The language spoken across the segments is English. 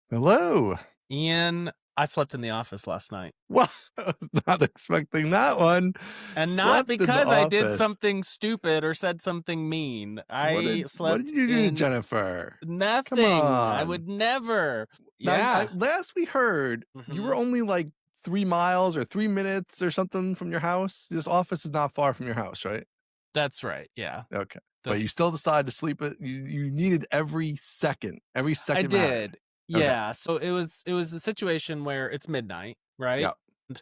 Hello. Ian, I slept in the office last night. Well, I was not expecting that one. And not Slept in the because I did office. something stupid or said something mean. What I did what did slept you do to in Jennifer? Come nothing. I on. would never. Now, Yeah. last we heard, you were Mhm. only like 3 miles or 3 minutes or something from your house. This office is not far from your house, right? That's right. Yeah. Okay. But you That's still decided to sleep it. You needed every second. Every I second mattered. did. Okay. Yeah. So it was a situation where it's midnight, right? Yeah. And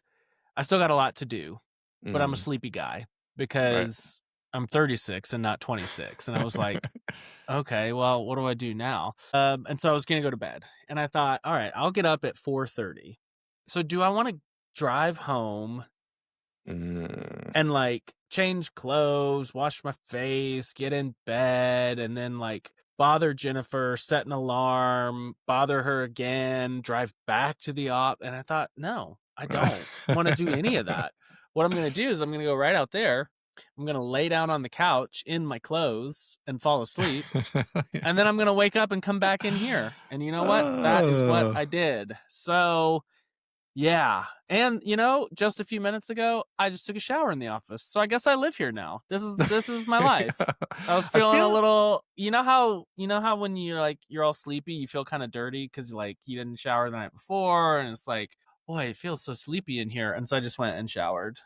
I still got a lot to do, but I'm a Mhm. sleepy guy Right. because I'm 36 and not 26. And I was like, okay, well, what do I do now? And so I was gonna go to bed, and I thought, all right, I'll get up at 4:30. So do I want to drive home Mm. and like change clothes, wash my face, get in bed, and then like bother Jennifer, set an alarm, bother her again, drive back to the op? And I thought, no, I don't want to do any of that. What I'm gonna do is I'm gonna go right out there. I'm gonna lay down on the couch in my clothes and fall asleep, and then I'm gonna wake up and come back in here. And you know what? That is what Oh. I did. So yeah. And just a few minutes ago, I just took a shower in the office. So I guess I live here now. This is my life. I was I feeling a feel little, you know how when you're like you're all sleepy, you feel kind of dirty because like you didn't shower the night before, and it's like, boy, it feels so sleepy in here. And so I just went and showered.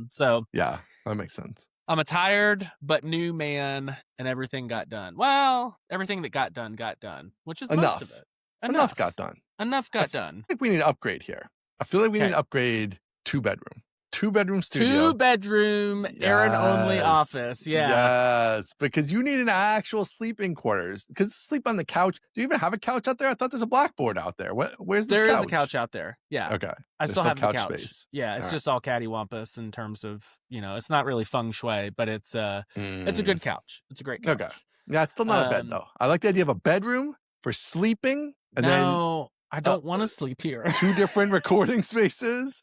So yeah, that makes sense. I'm a tired but new man, and everything got done. Well, everything that got done, which is most of Enough. it. Enough got Enough. done. Enough I got feel done. like we need to upgrade here. I feel like we need Okay. to upgrade 2-bedroom. 2-bedroom Two studio. bedroom, Aaron only Yes. office. Yeah. Yes, because you need an actual sleeping quarters. Because sleep on the couch. Do you even have a couch out there? I thought there's a blackboard out there. Where's this There is a couch couch? out there. Yeah. Okay. I There's still still have the couch couch. space. Yeah, it's Alright. just all cattywampus in terms of, it's not really feng shui, but it's a Mm, good couch. It's a great okay. couch. Yeah, it's still not a bed Um though. I like the idea of a bedroom for sleeping and then no, I uh, don't want to sleep here. 2 different recording spaces.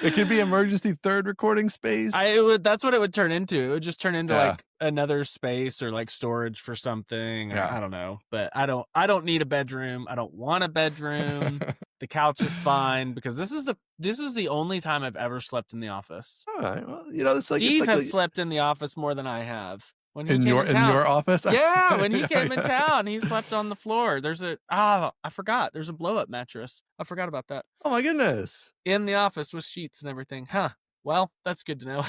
It could be emergency 3rd recording space. That's what it would turn into. It would just turn into Yeah, like another space or like storage for something, or yeah. I don't know. But I don't need a bedroom. I don't want a bedroom. The couch is fine because this is the only time I've ever slept in the office. Alright, well, it's Steve like has a slept in the office more than I have. When he in came your in town. office? Yeah, when he came in Yeah. town, he slept on the floor. I forgot. There's a blow up mattress. I forgot about that. Oh my goodness. In the office with sheets and everything. Huh. Well, that's good to know.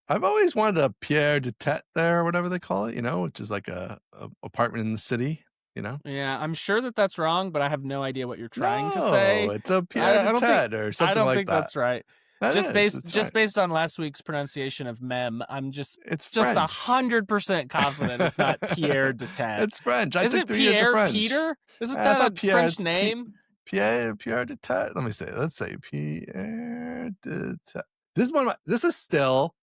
I've always wanted a Pierre de Tete there or whatever they call it, which is like a apartment in the city, you know? Yeah, I'm sure that that's wrong, but I have no idea what you're trying to No, say. it's a I Pierre I de don't think Tete or I something don't like think that. that's right. That Just is, based it's just right. based on last week's pronunciation of mem, I'm just It's just French. 100% confident it's not Pierre de Tete. It's French. I Is took it 3 years of Pierre French. Peter? Isn't I that thought a Pierre, French it's P name? Pierre de Tete. Let's say Pierre de Tete. This is still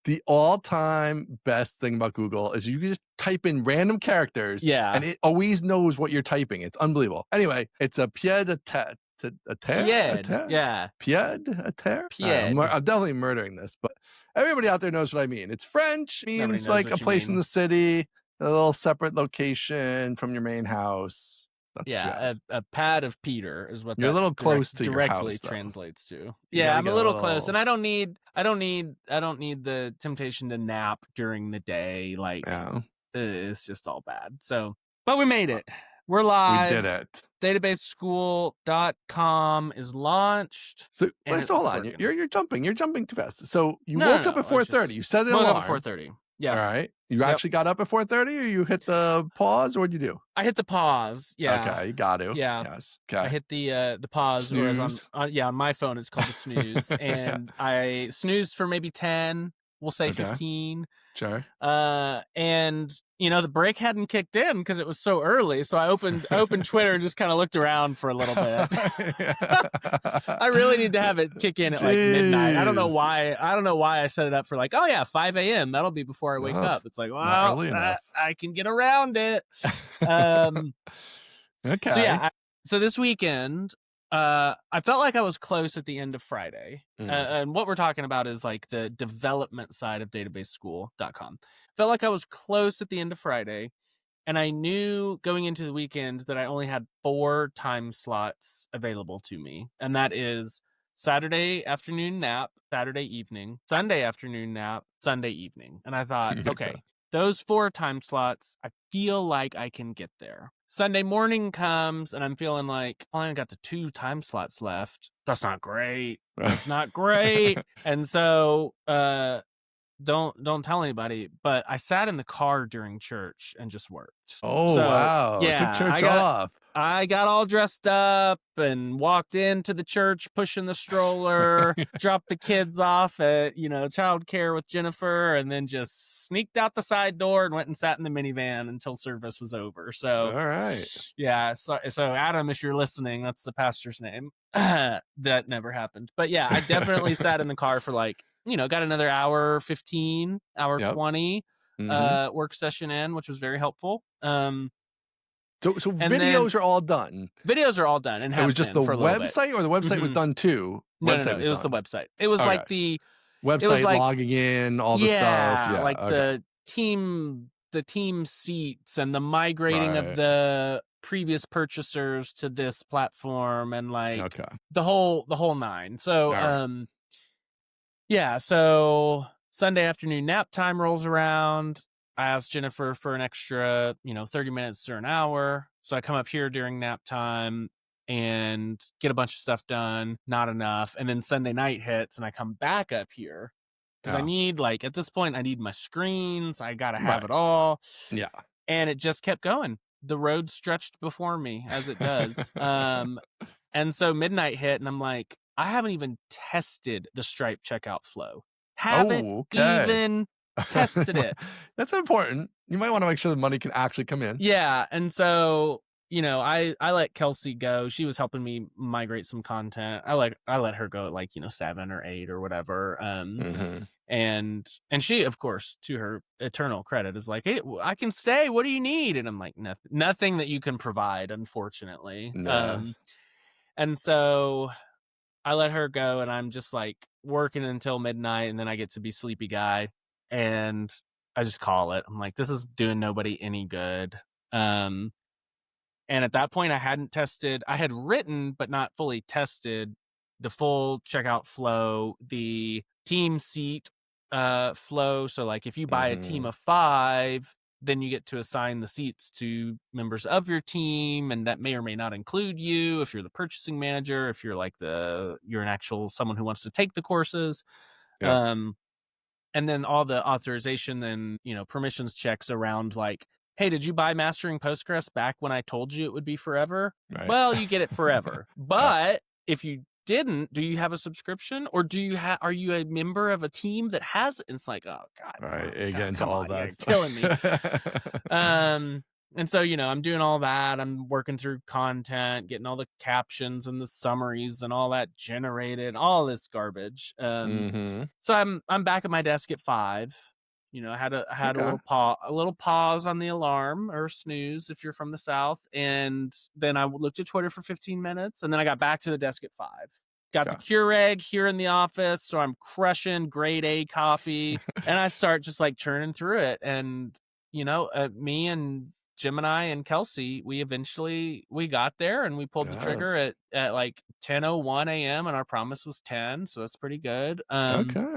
the all-time best thing about Google is you can just type in random characters and Yeah. it always knows what you're typing. It's unbelievable. Anyway, it's a pied de tête. A terre? A Pied. terre? Yeah. Pied? A terre? I don't know, Pied. I'm definitely murdering this, but everybody out there knows what I mean. It's French, Everybody means knows like a what you place in mean. the city, a little separate location from your main house. That's what you have. Yeah, a pad of Peter is what You're a that little close to your directly house though. translates to. You Yeah, gotta I'm a get a little close, and little, I don't need the temptation to nap during the day. Like, yeah. it's just all bad. So, but we made uh, it. We're We did live. it. Databaseschool.com is launched, So and wait, so hold it's on. working. You're jumping too fast. So you No, woke no, up no. at I 4:30. just You set the woke up at alarm. 4:30. All Yeah. right. You Yep. actually got up at 4:30 or you hit the pause or what'd you do? I hit the pause. Yeah. Okay, you got to. Yeah. Yes. I Okay. hit the pause, or as Snooze. on my phone it's called the snooze, Yeah. and I snoozed for maybe 10, we'll say Okay. 15. Sure. And the break hadn't kicked in because it was so early, so I opened Twitter and just kind of looked around for a little bit. I really need to have it kick in at like midnight. I don't know Jeez. why. I don't know why I set it up for like, oh yeah, 5 a.m. That'll be before I wake No, up. it's It's like, not well, early enough. I can get around it. Um, so Okay. yeah, so this weekend, I felt like I was close at the end of Friday. Mm. And what we're talking about is like the development side of databaseschool.com. Felt like I was close at the end of Friday. And I knew going into the weekend that I only had 4 time slots available to me, and that is Saturday afternoon nap, Saturday evening, Sunday afternoon nap, Sunday evening. And I thought, Okay. okay, those 4 time slots, I feel like I can get there. Sunday morning comes and I'm feeling like, oh, I only got the 2 time slots left. That's not great. That's not great. And so, don't tell anybody, but I sat in the car during church and just worked. Oh, So, wow. Took yeah, church off. I got all dressed up and walked into the church pushing the stroller, dropped the kids off at, childcare with Jennifer, and then just sneaked out the side door and went and sat in the minivan until service was over. So, Alright. yeah, so Adam, if you're listening, that's the pastor's name. That never happened. But yeah, I definitely sat in the car for got another hour 15, hour Yep. 20 Mhm. work session in, which was very helpful. So And then videos are all done. videos are all done and It was have just been the for a little bit. website or the website was Mhm. done too? No, no, Website no, was it was the done. website. It was Okay. like the it was Website, like logging in, all the stuff. yeah, Yeah, like okay. the team seats and the migrating of Right. the previous purchasers to this platform and like Okay. the whole nine. So, Alright. yeah, so Sunday afternoon nap time rolls around. I asked Jennifer for an extra, 30 minutes or an hour. So I come up here during nap time and get a bunch of stuff done, not enough. And then Sunday night hits and I come back up here because I Yeah. need, like, at this point, I need my screens. I got to have Right. it all. Yeah. And it just kept going. The road stretched before me as it does. And so midnight hit, and I'm like, I haven't even tested the Stripe checkout flow. Haven't Oh, okay. even tested it. That's important. You might wanna make sure the money can actually come in. Yeah, and so, I let Kelsey go. She was helping me migrate some content. I let her go at 7 or 8 or whatever. Mhm. And she, of course, to her eternal credit, is like, "Hey, I can stay. What do you need?" And I'm like, Nothing that you can provide, unfortunately." Yeah. And so I let her go, and I'm just like working until midnight, and then I get to be sleepy guy, and I just call it. I'm like, this is doing nobody any good. Um, and at that point, I had written but not fully tested the full checkout flow, the team seat flow. So like if you buy a team Mhm. of 5, then you get to assign the seats to members of your team, and that may or may not include you if you're the purchasing manager, if you're you're an actual someone who wants to take the courses. Yep. Um and then all the authorization and permissions checks around, like, hey, did you buy mastering Postgres back when I told you it would be forever? Right. Well, you get it forever. Yeah. But if you didn't, do you have a subscription, or are you a member of a team that has it? And it's like, oh god, Right. god, Again, to come all on, you're that killing me. stuff. And so, I'm doing all that. I'm working through content, getting all the captions and the summaries and all that generated, all this garbage. Mhm. So I'm back at my desk at 5. I had a Okay. little pause on the alarm, or snooze if you're from the South, and then I looked at Twitter for 15 minutes, and then I got back to the desk at 5. Got the Okay. Keurig here in the office, so I'm crushing grade A coffee, and I start just like churning through it. And me and Gemini and Kelsey, we got there, and we pulled the trigger Yes. at like 10:01 a.m. and our promise was 10, so that's pretty good. Okay.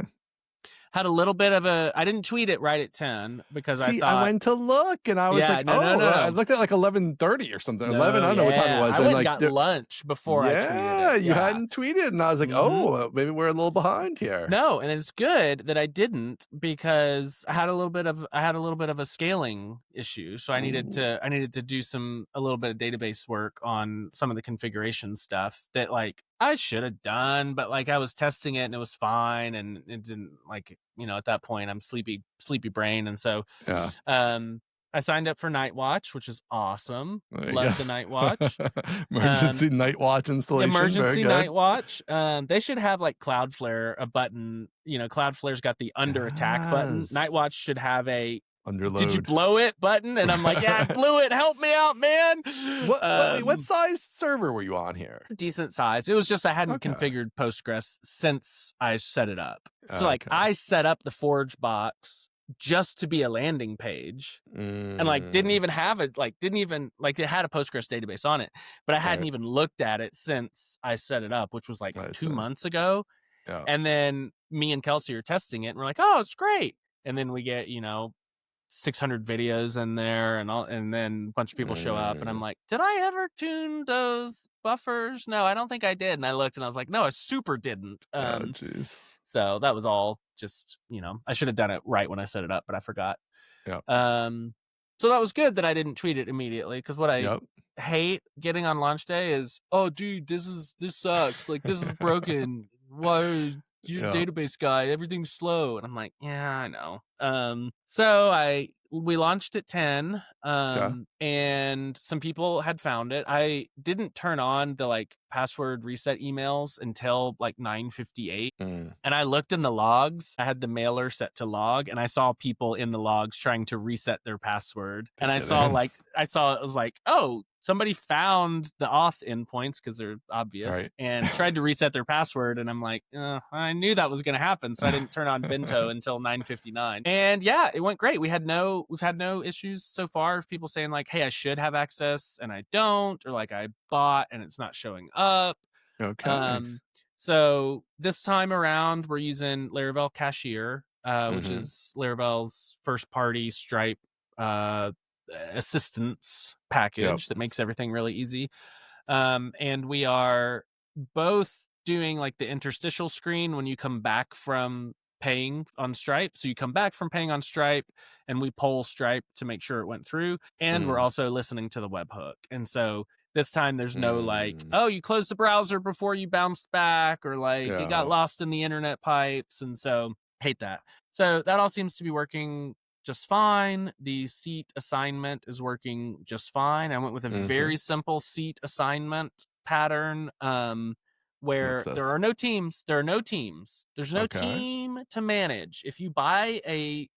Had a little bit of a I didn't tweet it right at 10 because I See, I thought, went to look and I was yeah, like, no, no, "Oh," no, I no. looked at like 11:30 or something. 11, I No, don't know what time it yeah. was, I and went and like got there lunch before I tweeted yeah, it. you Yeah. hadn't tweeted, and I was like, Mhm. "Oh, maybe we're a little behind here." No, and it's good that I didn't, because I had a little bit of a scaling issue. So Ooh, I needed to do a little bit of database work on some of the configuration stuff that, like, I should have done, but like I was testing it and it was fine, and it didn't, like, at that point I'm sleepy brain. And so yeah, um I signed up for Night Watch, which is awesome. there you Love the Night go. Watch. Um Emergency night watch installation, very Emergency good. Night Watch. They should have like Cloudflare a button. Cloudflare's got the under attack button. Night Yes. Watch should have a "Did you Underload. blow it?" button. And I'm like, yeah, I blew it. Help me out, man. What size server were you on here? Decent size. It was just I hadn't Okay. configured Postgres since I set it up. So like Okay. I set up the Forge box just to be a landing page. And, like, didn't Mm, even have it, like, didn't even like, it had a Postgres database on it, but I hadn't right. even looked at it since I set it up, which was, like, I 2 see. months ago, Yeah. and then me and Kelsey are testing it, and we're like, "Oh, it's great," and then we get, 600 videos in there and then a bunch of people show up, and I'm Mm, like, "Did I ever tune those buffers? No, I don't think I did," and I looked, and I was like, "No, I super didn't." oh, jeez. So that was all just, I should have done it right when I set it up, but I forgot. Yep. Um, so that was good that I didn't tweet it immediately, because what I Yep. hate getting on launch day is, "Oh, dude, this sucks. Like, this is broken. Why is your Yeah. database guy? Everything's slow." And I'm like, "Yeah, I know." So we launched at 10, Okay. and some people had found it. I didn't turn on the, like, password reset emails until, like, 9:58. Mm. And I looked in the logs. I had the mailer set to log, and I saw people in the logs trying to reset their password. To And get in. I saw it was like, oh, somebody found the auth endpoints because they're obvious Right. and tried to reset their password. And I'm like, I knew that was going to happen, so I didn't turn on Bento until 9:59. And yeah, it went great. We've had no issues so far of people saying like, hey, I should have access and I don't, or like I bought and it's not showing up. Okay. Um, so this time around, we're using Laravel Cashier, which Mhm. is Laravel's first party Stripe uh, assistance Yep. package that makes everything really easy. And we are both doing like the interstitial screen when you come back from paying on Stripe. So you come back from paying on Stripe and we poll Stripe to make sure it went through. And we're Mm. also listening to the webhook. And so this time there's no like, Mm. oh, you closed the browser before you bounced back, or like it got Yeah. lost in the internet pipes. And so hate that. So that all seems to be working just fine. The seat assignment is working just fine. I went with a Mhm. very simple seat assignment pattern, What's where there this? are no teams. There are no teams. There's no Okay. team to manage. If you buy a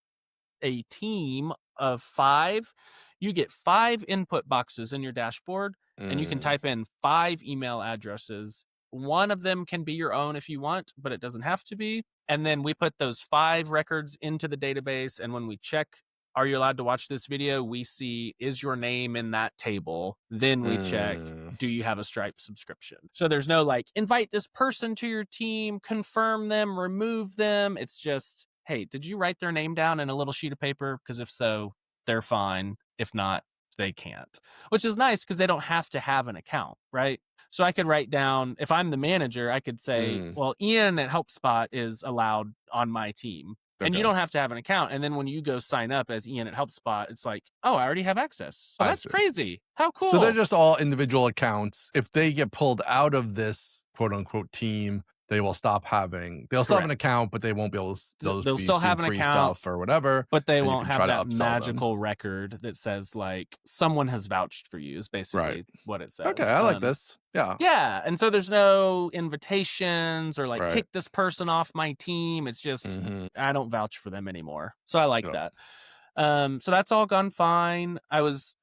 team of 5, you get 5 input boxes in your dashboard, and you can Mm. type in 5 email addresses. One of them can be your own if you want, but it doesn't have to be. And then we put those 5 records into the database, and when we check, are you allowed to watch this video? We see, is your name in that table? Then we check, Mm. do you have a Stripe subscription? So there's no like, invite this person to your team, confirm them, remove them. It's just, hey, did you write their name down in a little sheet of paper? Because if so, they're fine. If not, they can't. Which is nice because they don't have to have an account, right? So I could write down, if I'm the manager, I could say, Mm. well, Ian at HelpSpot is allowed on my team. And you Okay. don't have to have an account. And then when you go sign up as Ian at HelpSpot, it's like, oh, I already have access. So I that's see. crazy. How So they're cool. just all individual accounts. If they get pulled out of this quote unquote team, they'll still have an Correct. account, but they won't be able to they'll They'll be still seeing have an free account, stuff or whatever, but they and you won't can have try to that upsell them. magical record that says like someone has vouched for you is Right. basically what it Okay, says. I like this. Yeah. Yeah, and so there's no invitations or like Right. kick this person off my team. It's just Mhm. I don't vouch for them anymore. So I like Yep. that. So that's all gone fine. I was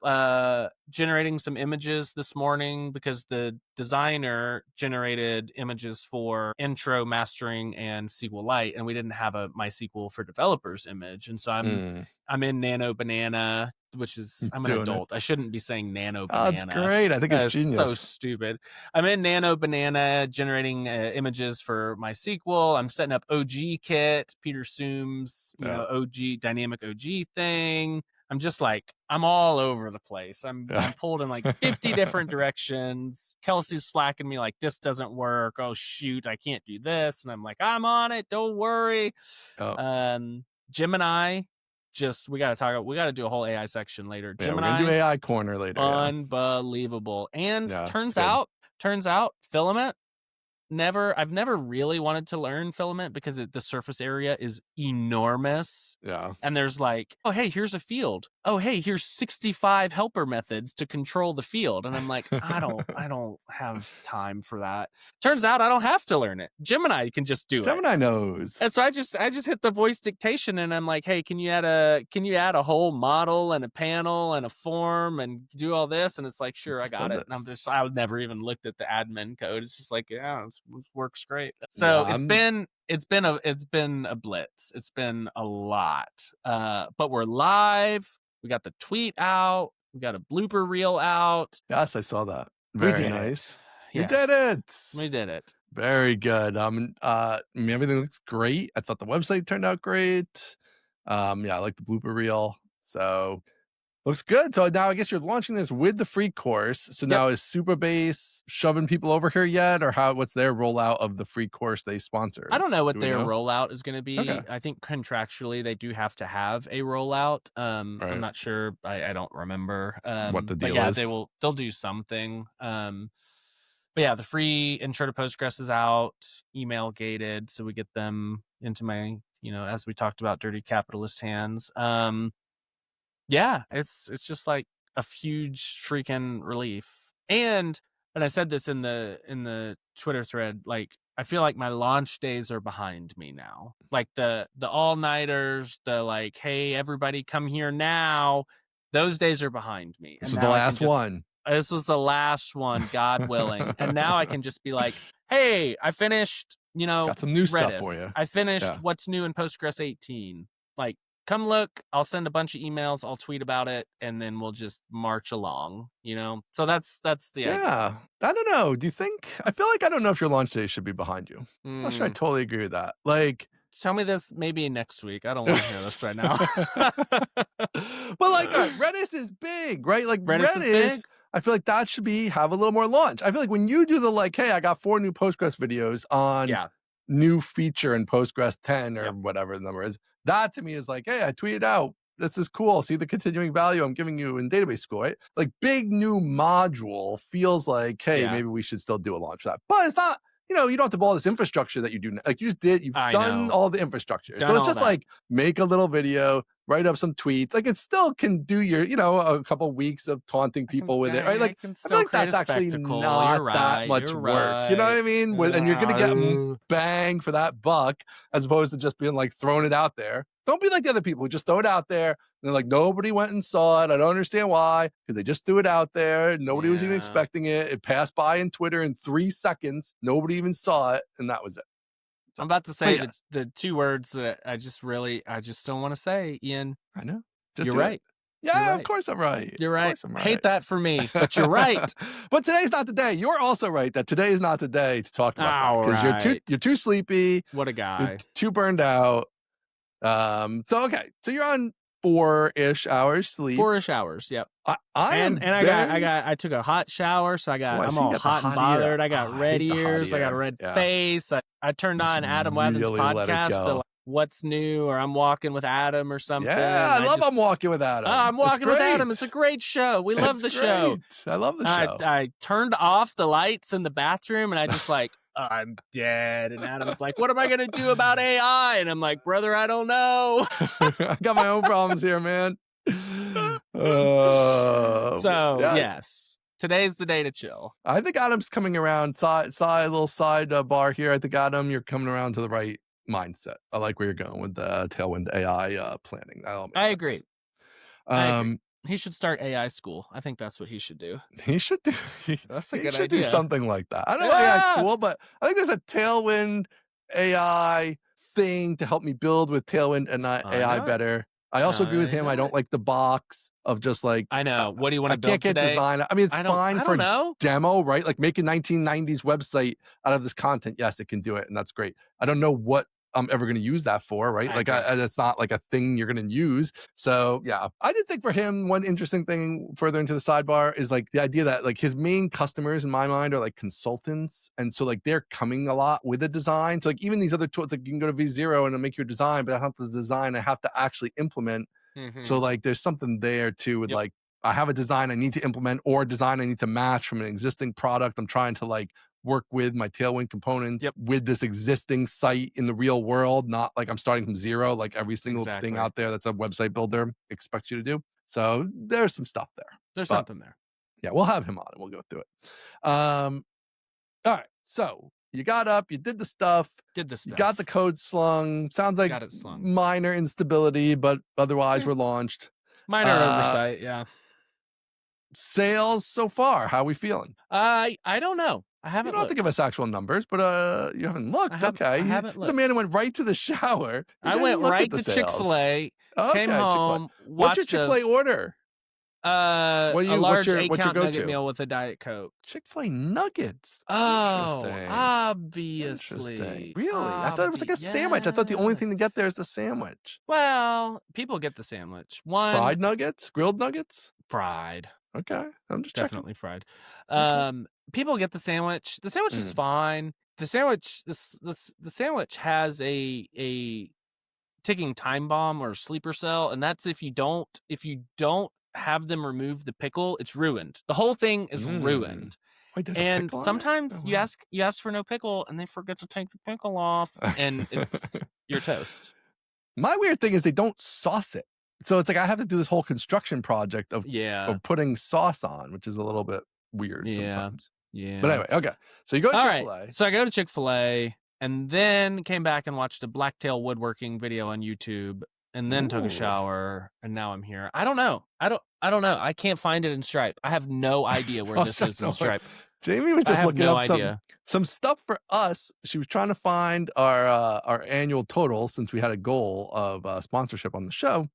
generating some images this morning because the designer generated images for intro, mastering, and SQLite, and we didn't have a MySQL for developers image. And so Mm. I'm in Nano Banana, which is, I'm an Doing it. adult. I shouldn't be saying Nano Oh, it's Banana. great. I think it's That is so genius. stupid. I'm in Nano Banana generating images for MySQL. I'm setting up OG Kit, Peter Sooms, Yeah. OG dynamic OG thing. I'm just like, I'm all over the place. I'm Yeah. pulled in like 50 different directions. Kelsey's slacking me like, this doesn't work. Oh shoot, I can't do this. And I'm like, I'm on it. Don't worry. Yep. Gemini, we gotta do a whole AI section later. Yeah, we're gonna do Gemini, AI corner later, yeah. unbelievable. And Yeah, it's turns good. out, Filament, I've never really wanted to learn Filament because the surface area is enormous. Yeah. And there's like, oh, hey, here's a field. Oh, hey, here's 65 helper methods to control the field. And I'm like, I don't have time for that. Turns out I don't have to learn it. Gemini can just do it. Gemini knows. And so I just hit the voice dictation and I'm like, hey, can you add a whole model and a panel and a form and do all this? And it's like, It sure, I just got does it. it. And I've never even looked at the admin code. It's just like, yeah, works great. Yeah, So it's been a blitz. It's been a lot. But we're live. We got the tweet out. We got a blooper reel out. yes, I saw that. We Very did it. nice. You did Yes, it. we did it. Very good. I mean, everything looks great. I thought the website turned out great. Yeah, I like the blooper reel. So looks good. So now I guess you're launching this with the free course. So Yep. now is Superbase shoving people over here yet, or what's their rollout of the free course they I sponsored? don't know what Do we their know? rollout is going to Okay. be. I think contractually they do have to have a rollout. I'm Right. not sure. I don't remember. What the But deal yeah, is. they'll do something. But yeah, the free intro to Postgres is out, email gated, so we get them into my, as we talked about, dirty capitalist hands. Yeah, it's just like a huge freaking relief. And I said this in the Twitter thread, like I feel like my launch days are behind me now. Like the all-nighters, the like, hey, everybody come here now. Those days are behind me. This And was the now I can last just one. this was the last one, God willing. And now I can just be like, hey, I finished, Got some new stuff for Redis. you. I finished Yeah. what's new in Postgres 18. Like, come look, I'll send a bunch of emails, I'll tweet about it, and then we'll just march along, So that's the idea. Yeah. I don't know. Do you think I feel like I don't know if your launch day should be behind you. I'm not sure I Mm, totally agree with that. Like tell me this maybe next week. I don't want to hear this right now. but like, all right, Redis is big, right? Like Redis is big? Redis, I feel like that should have a little more launch. I feel like when you do the like, hey, I got 4 new Postgres videos on Yeah. new feature in Postgres 10 or Yep. whatever the number is, that to me is like, hey, I tweeted out. This is cool. See the continuing value I'm giving you in database school, right? Like big new module feels like, hey, Yeah. maybe we should still do a launch for that. But it's not, you don't have to build all this infrastructure that you do. Like you just did, you've I done know. all the infrastructure. So Done it's all just that. like make a little video, write up some tweets. Like it still can do your, a couple weeks of taunting people with it, right? I Like can I feel still like create that's a actually spectacle. You're not that right. much You're work. You know what right. I mean? And you're gonna get bang for that buck as opposed to just being like throwing it out there. Don't be like the other people who just throw it out there. And they're like, nobody went and saw it. I don't understand why, because they just threw it out there. Nobody was even Yeah. expecting it. It passed by in Twitter in 3 seconds. Nobody even saw it, and that was it. So, I'm about to but say yes, the two words that I just don't want to say, Ian. I know. Just You're do it. right. You're Yeah, of right. course I'm right. You're Of right. course I'm Hate right. that for me, but you're right. But today's not the day. You're also right that today is not the day to talk about that All because right. you're too sleepy, What a you're guy. too burned out. So okay, so you're on 4-ish hours sleep. 4-ish hours. Yep. I And am I took a hot shower, so oh, I I'm see you all got the hot and hot ear. bothered. I got I red hate the hot ears. I got a ear. red Yeah, face. I turned just on Adam Webbins' really let it podcast, the go. like, What's New, or I'm Walking with Adam or something. Yeah, And I love I'm walking with Adam. I'm It's Walking with Adam. It's a great. great show. We love It's the show. great. I love the I show. I turned off the lights in the bathroom and I just like, I'm dead. And Adam's like, what am I gonna do about AI? And I'm like, brother, I don't know. I got my own problems here, man. So Yeah, yes, today's the day to chill. I think Adam's coming around. Side little side bar here. I think Adam, you're coming around to the right mindset. I like where you're going with the Tailwind AI planning. That all I makes agree. sense. I agree. Um, He should start AI school. I think that's what he should do. he should do. He, That's a he good should do idea. something like that. I don't know AI Yeah. school, but I think there's a Tailwind AI thing to help me build with Tailwind and I AI know it. better. I also agree with I him. I know don't it. like the box of just like I know. What do you want I to can't build get today? design. I mean, it's fine I for don't know. demo, right? Like make a 1990s website out of this content. Yes, it can do it, and that's great. I don't know what I'm ever going to use that for, right? I Like, agree. it's not like a thing you're going to use. So, yeah, I did think for him, one interesting thing further into the sidebar is like the idea that like his main customers in my mind are like consultants, and so like they're coming a lot with a design. So like even these other tools, like you can go to V0 and it'll make you a design, but I have to design, I have to actually implement. So Mm-hmm. like there's something there too with Yep. like I have a design I need to implement or a design I need to match from an existing product. I'm trying to like work with my Tailwind components Yep. with this existing site in the real world, not like I'm starting from zero, like every single thing Exactly. out there that's a website builder expects you to do. So there's some stuff there. There's But something there. yeah, we'll have him on and we'll go through it. All right. So you got up, you did the stuff, Did the you stuff. got the code slung. Sounds like Got it slung. minor instability, but otherwise Yeah. we're launched. Minor oversight. Yeah. Sales so far, how we feeling? I don't know. I You haven't don't have to give us looked. actual numbers, but, you haven't looked. Okay. I He's haven't a man who looked. went right to the shower. He I didn't even went look at right the to sales. Chick-fil-A, came Okay, Chick-fil-A. home, What's your watched Chick-fil-A order? a What's large your 8-count nugget go-to? meal with a Diet Coke. Chick-fil-A nuggets. Oh, Interesting. Interesting. obviously. Really? I thought it was like a sandwich. I thought the only thing to Yes. get there is the sandwich. Well, people get the sandwich. One, Fried nuggets? Grilled nuggets? fried. Okay. I'm just checking. Definitely fried. Okay. People get the sandwich. The sandwich is Mm. fine. The sandwich has a ticking time bomb or sleeper cell, and that's if you don't have them remove the pickle, it's ruined. The whole thing is Mm. ruined. Wait, there's a And pickle on it? sometimes Oh, you ask for no pickle and they forget to take the pickle off wow. and it's your toast. My weird thing is they don't sauce it. So it's like I have to do this whole construction project of Yeah. putting sauce on, which is a little bit weird Yeah. sometimes. But Yeah. anyway, okay. So you go to All right. Chick-fil-A. So I go to Chick-fil-A and then came back and watched a blacktail woodworking video on YouTube and then took a Ooh. shower and now I'm here. I don't know. I don't know. I can't find it in Stripe. I have no idea where I was this trying is in to look. Stripe. Jamie was I just have looking no up idea. some stuff for us. She was trying to find our annual total since we had a goal of sponsorship on the show.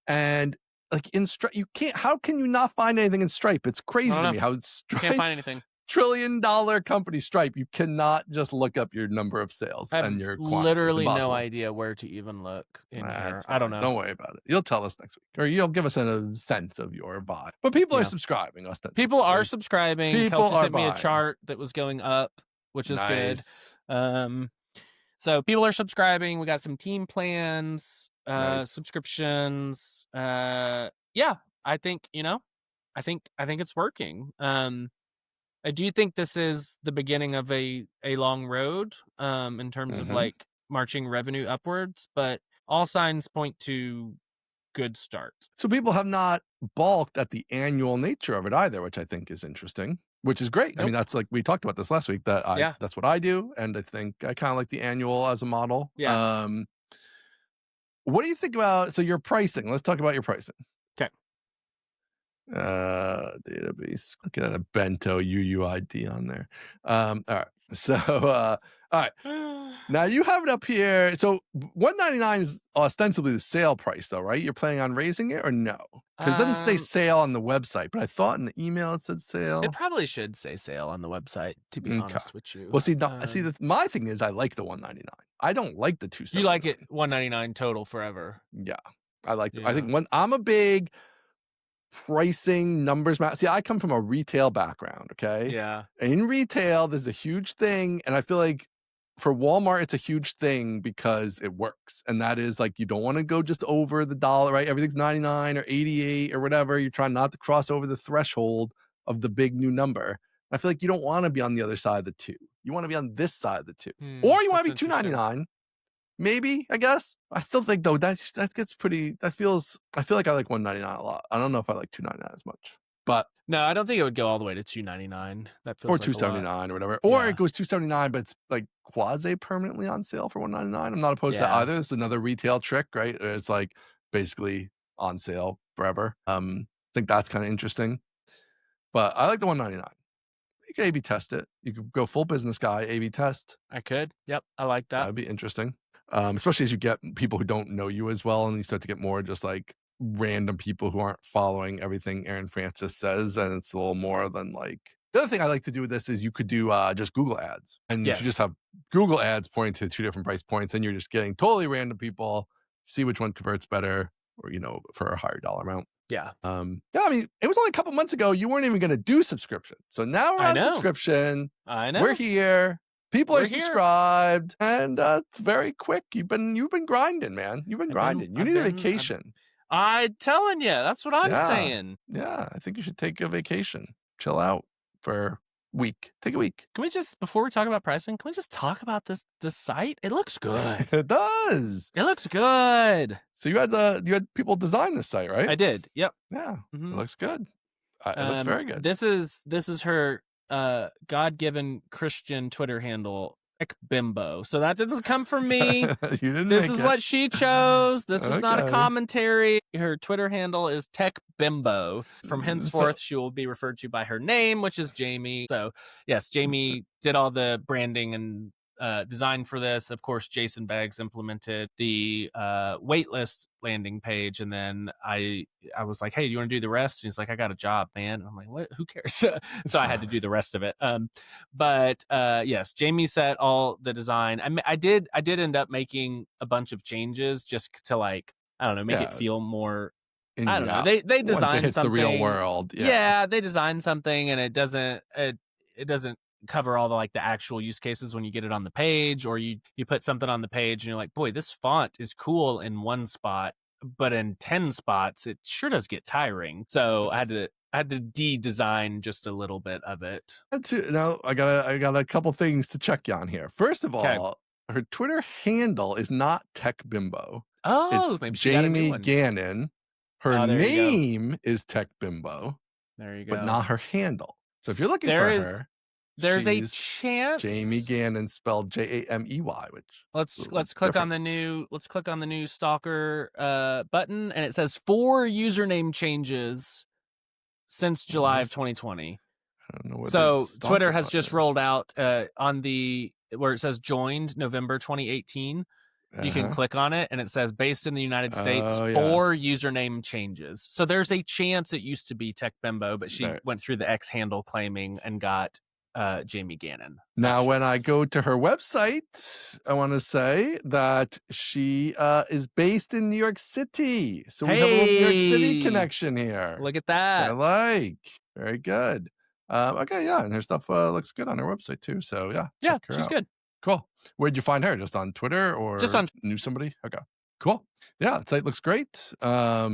And like in Stripe, you can't. How can you not find anything in Stripe? It's I crazy don't to know. me how Can't Stripe find anything. trillion-dollar company Stripe. You cannot just look up your number of sales I and have your quantity. It's literally no impossible. idea where to even look in here. That's I don't fine. know. Don't worry about it. You'll tell us next week, or you'll give us a sense of your vibe. But people are Yeah. subscribing ostensibly. People are subscribing. People Kelsey are sent me a buying. chart that was going up, which is good. Nice. So people are subscribing. We got some team plans, Nice. subscriptions. Yeah, I think, I think it's working. I do think this is the beginning of a long road, in terms of Mhm. like marching revenue upwards, but all signs point to good start. So people have not balked at the annual nature of it either, which I think is interesting, which is great. I mean, Nope. that's like we talked about this last week that Yeah. that's what I do, and I think I kind of like the annual as a model. Yeah. What do you think about so your pricing? Let's talk about your pricing. Okay. Database. Look at a bento UUID on there. All right. So all right. Now you have it up here. So 199 is ostensibly the sale price, though, right? You're planning on raising it or no? Because it doesn't say Um, sale on the website, but I thought in the email it said it sale. probably should say sale on the website, to be Okay. honest with you. Well, see, no, see, my thing is I like the 199. I don't like the You like it 279. $199 total forever. Yeah, I like. I Yeah. think when I'm a big pricing numbers see, I come from a retail background, okay? Yeah. In retail, there's a huge thing, and I feel like for Walmart, it's a huge thing because it works. And that is like you don't want to go just over the dollar, right? Everything's 99 or 88 or whatever. You're trying not to cross over the threshold of the big new number. I feel like you don't want to be on the other side of the two. You want to be on this side of the two. Or you want That's to be interesting. 299. Maybe, I guess. I still think though that gets pretty I feel like I like 199 a lot. I don't know if I like 299 as much. But No, I don't think it would go all the way to $299. That or feels like a lot. 279 or whatever. Or Yeah. it goes 279, but it's like quasi permanently on sale for 199. I'm not opposed to that Yeah. either. It's another retail trick, right? It's like basically on sale forever. I think that's kind of interesting. But I like the 199. You can A/B test it. You could go full business guy, A/B test. I could. Yep. I like that. That'd be interesting. Especially as you get people who don't know you as well, and you start to get more just like random people who aren't following everything Aaron Francis says, and it's a little more than like the other thing I like to do with this is you could do just Google ads, and if you just Yes. have Google ads pointing to two different price points, and you're just getting totally random people, see which one converts better, or for a higher dollar amount. Yeah. Yeah, I mean, it was only a couple months ago you weren't even going to do subscription, so now we're I on know. subscription. I know. We're here. People are We're here. subscribed, and it's very quick. You've been grinding, man. You've been grinding. You need a vacation. I'm telling you, that's what I'm Yeah. saying. Yeah, I think you should take a vacation. Chill out for a week. Take a week. Can we just, before we talk about pricing, can we just talk about this site? It looks good. It does. It looks good. So you had people design this site, right? I did. Yep. Yeah, Mhm. it looks good. It looks very good. This is her God-given Christian Twitter handle. Tech Bimbo. So that doesn't come from me. You didn't This make is it. what she chose. This is not a Okay. commentary. Her Twitter handle is Tech Bimbo. From So henceforth, she will be referred to by her name, which is Jamie. So, yes, Jamie did all the branding and design for this. Of course, Jason Baggs implemented the waitlist landing page, and then I was like, "Hey, do you want to do the rest?" And he's like, "I got a job, man." And I'm like, "What? Who cares?" So I had to do the rest of it. But yes, Jamie set all the design. I did end up making a bunch of changes just to like, I don't know, make it yeah, feel more. in I don't know. They once it designed hits the real something. world, yeah. Yeah, they designed something, and it doesn't cover all the like the actual use cases when you get it on the page, or you put something on the page and you're like, boy, this font is cool in one spot, but in 10 spots it sure does get tiring. So I had to de-design just a little bit of it. Now I got a couple things to check you on here. First of Okay. all, her Twitter handle is not Tech Bimbo. Oh, It's maybe she got a new Jamie one. Gannon. Her Oh, there you go. name is Tech Bimbo, There you but go. not her handle. So if you're looking There for is her, there's a she's Jamie chance. Gannon spelled Jamey, which is a little Let's click on different. the new stalker button, and it says 4 username changes since Oh, July of 2020. I don't know what the So Twitter stalker has button just is. rolled out on the where it says joined November 2018. You can Uh-huh. click on it, and it says based in the United States, Oh 4 yes. username changes. So there's a chance it used to be Tech Bimbo, but she There. went through the X handle claiming and got Jamie Gannon. Not Now, when sure. I go to her website, I want to say that she is based in New York City. So we have a little New York City Hey, connection here. look at I that. like. Very good. Okay, yeah, and her stuff looks good on her website too. So yeah, Yeah, check her she's out. good. Cool. Where'd you find her? Just on Twitter Just or on. knew somebody? Okay. Cool. Yeah, the site looks great. I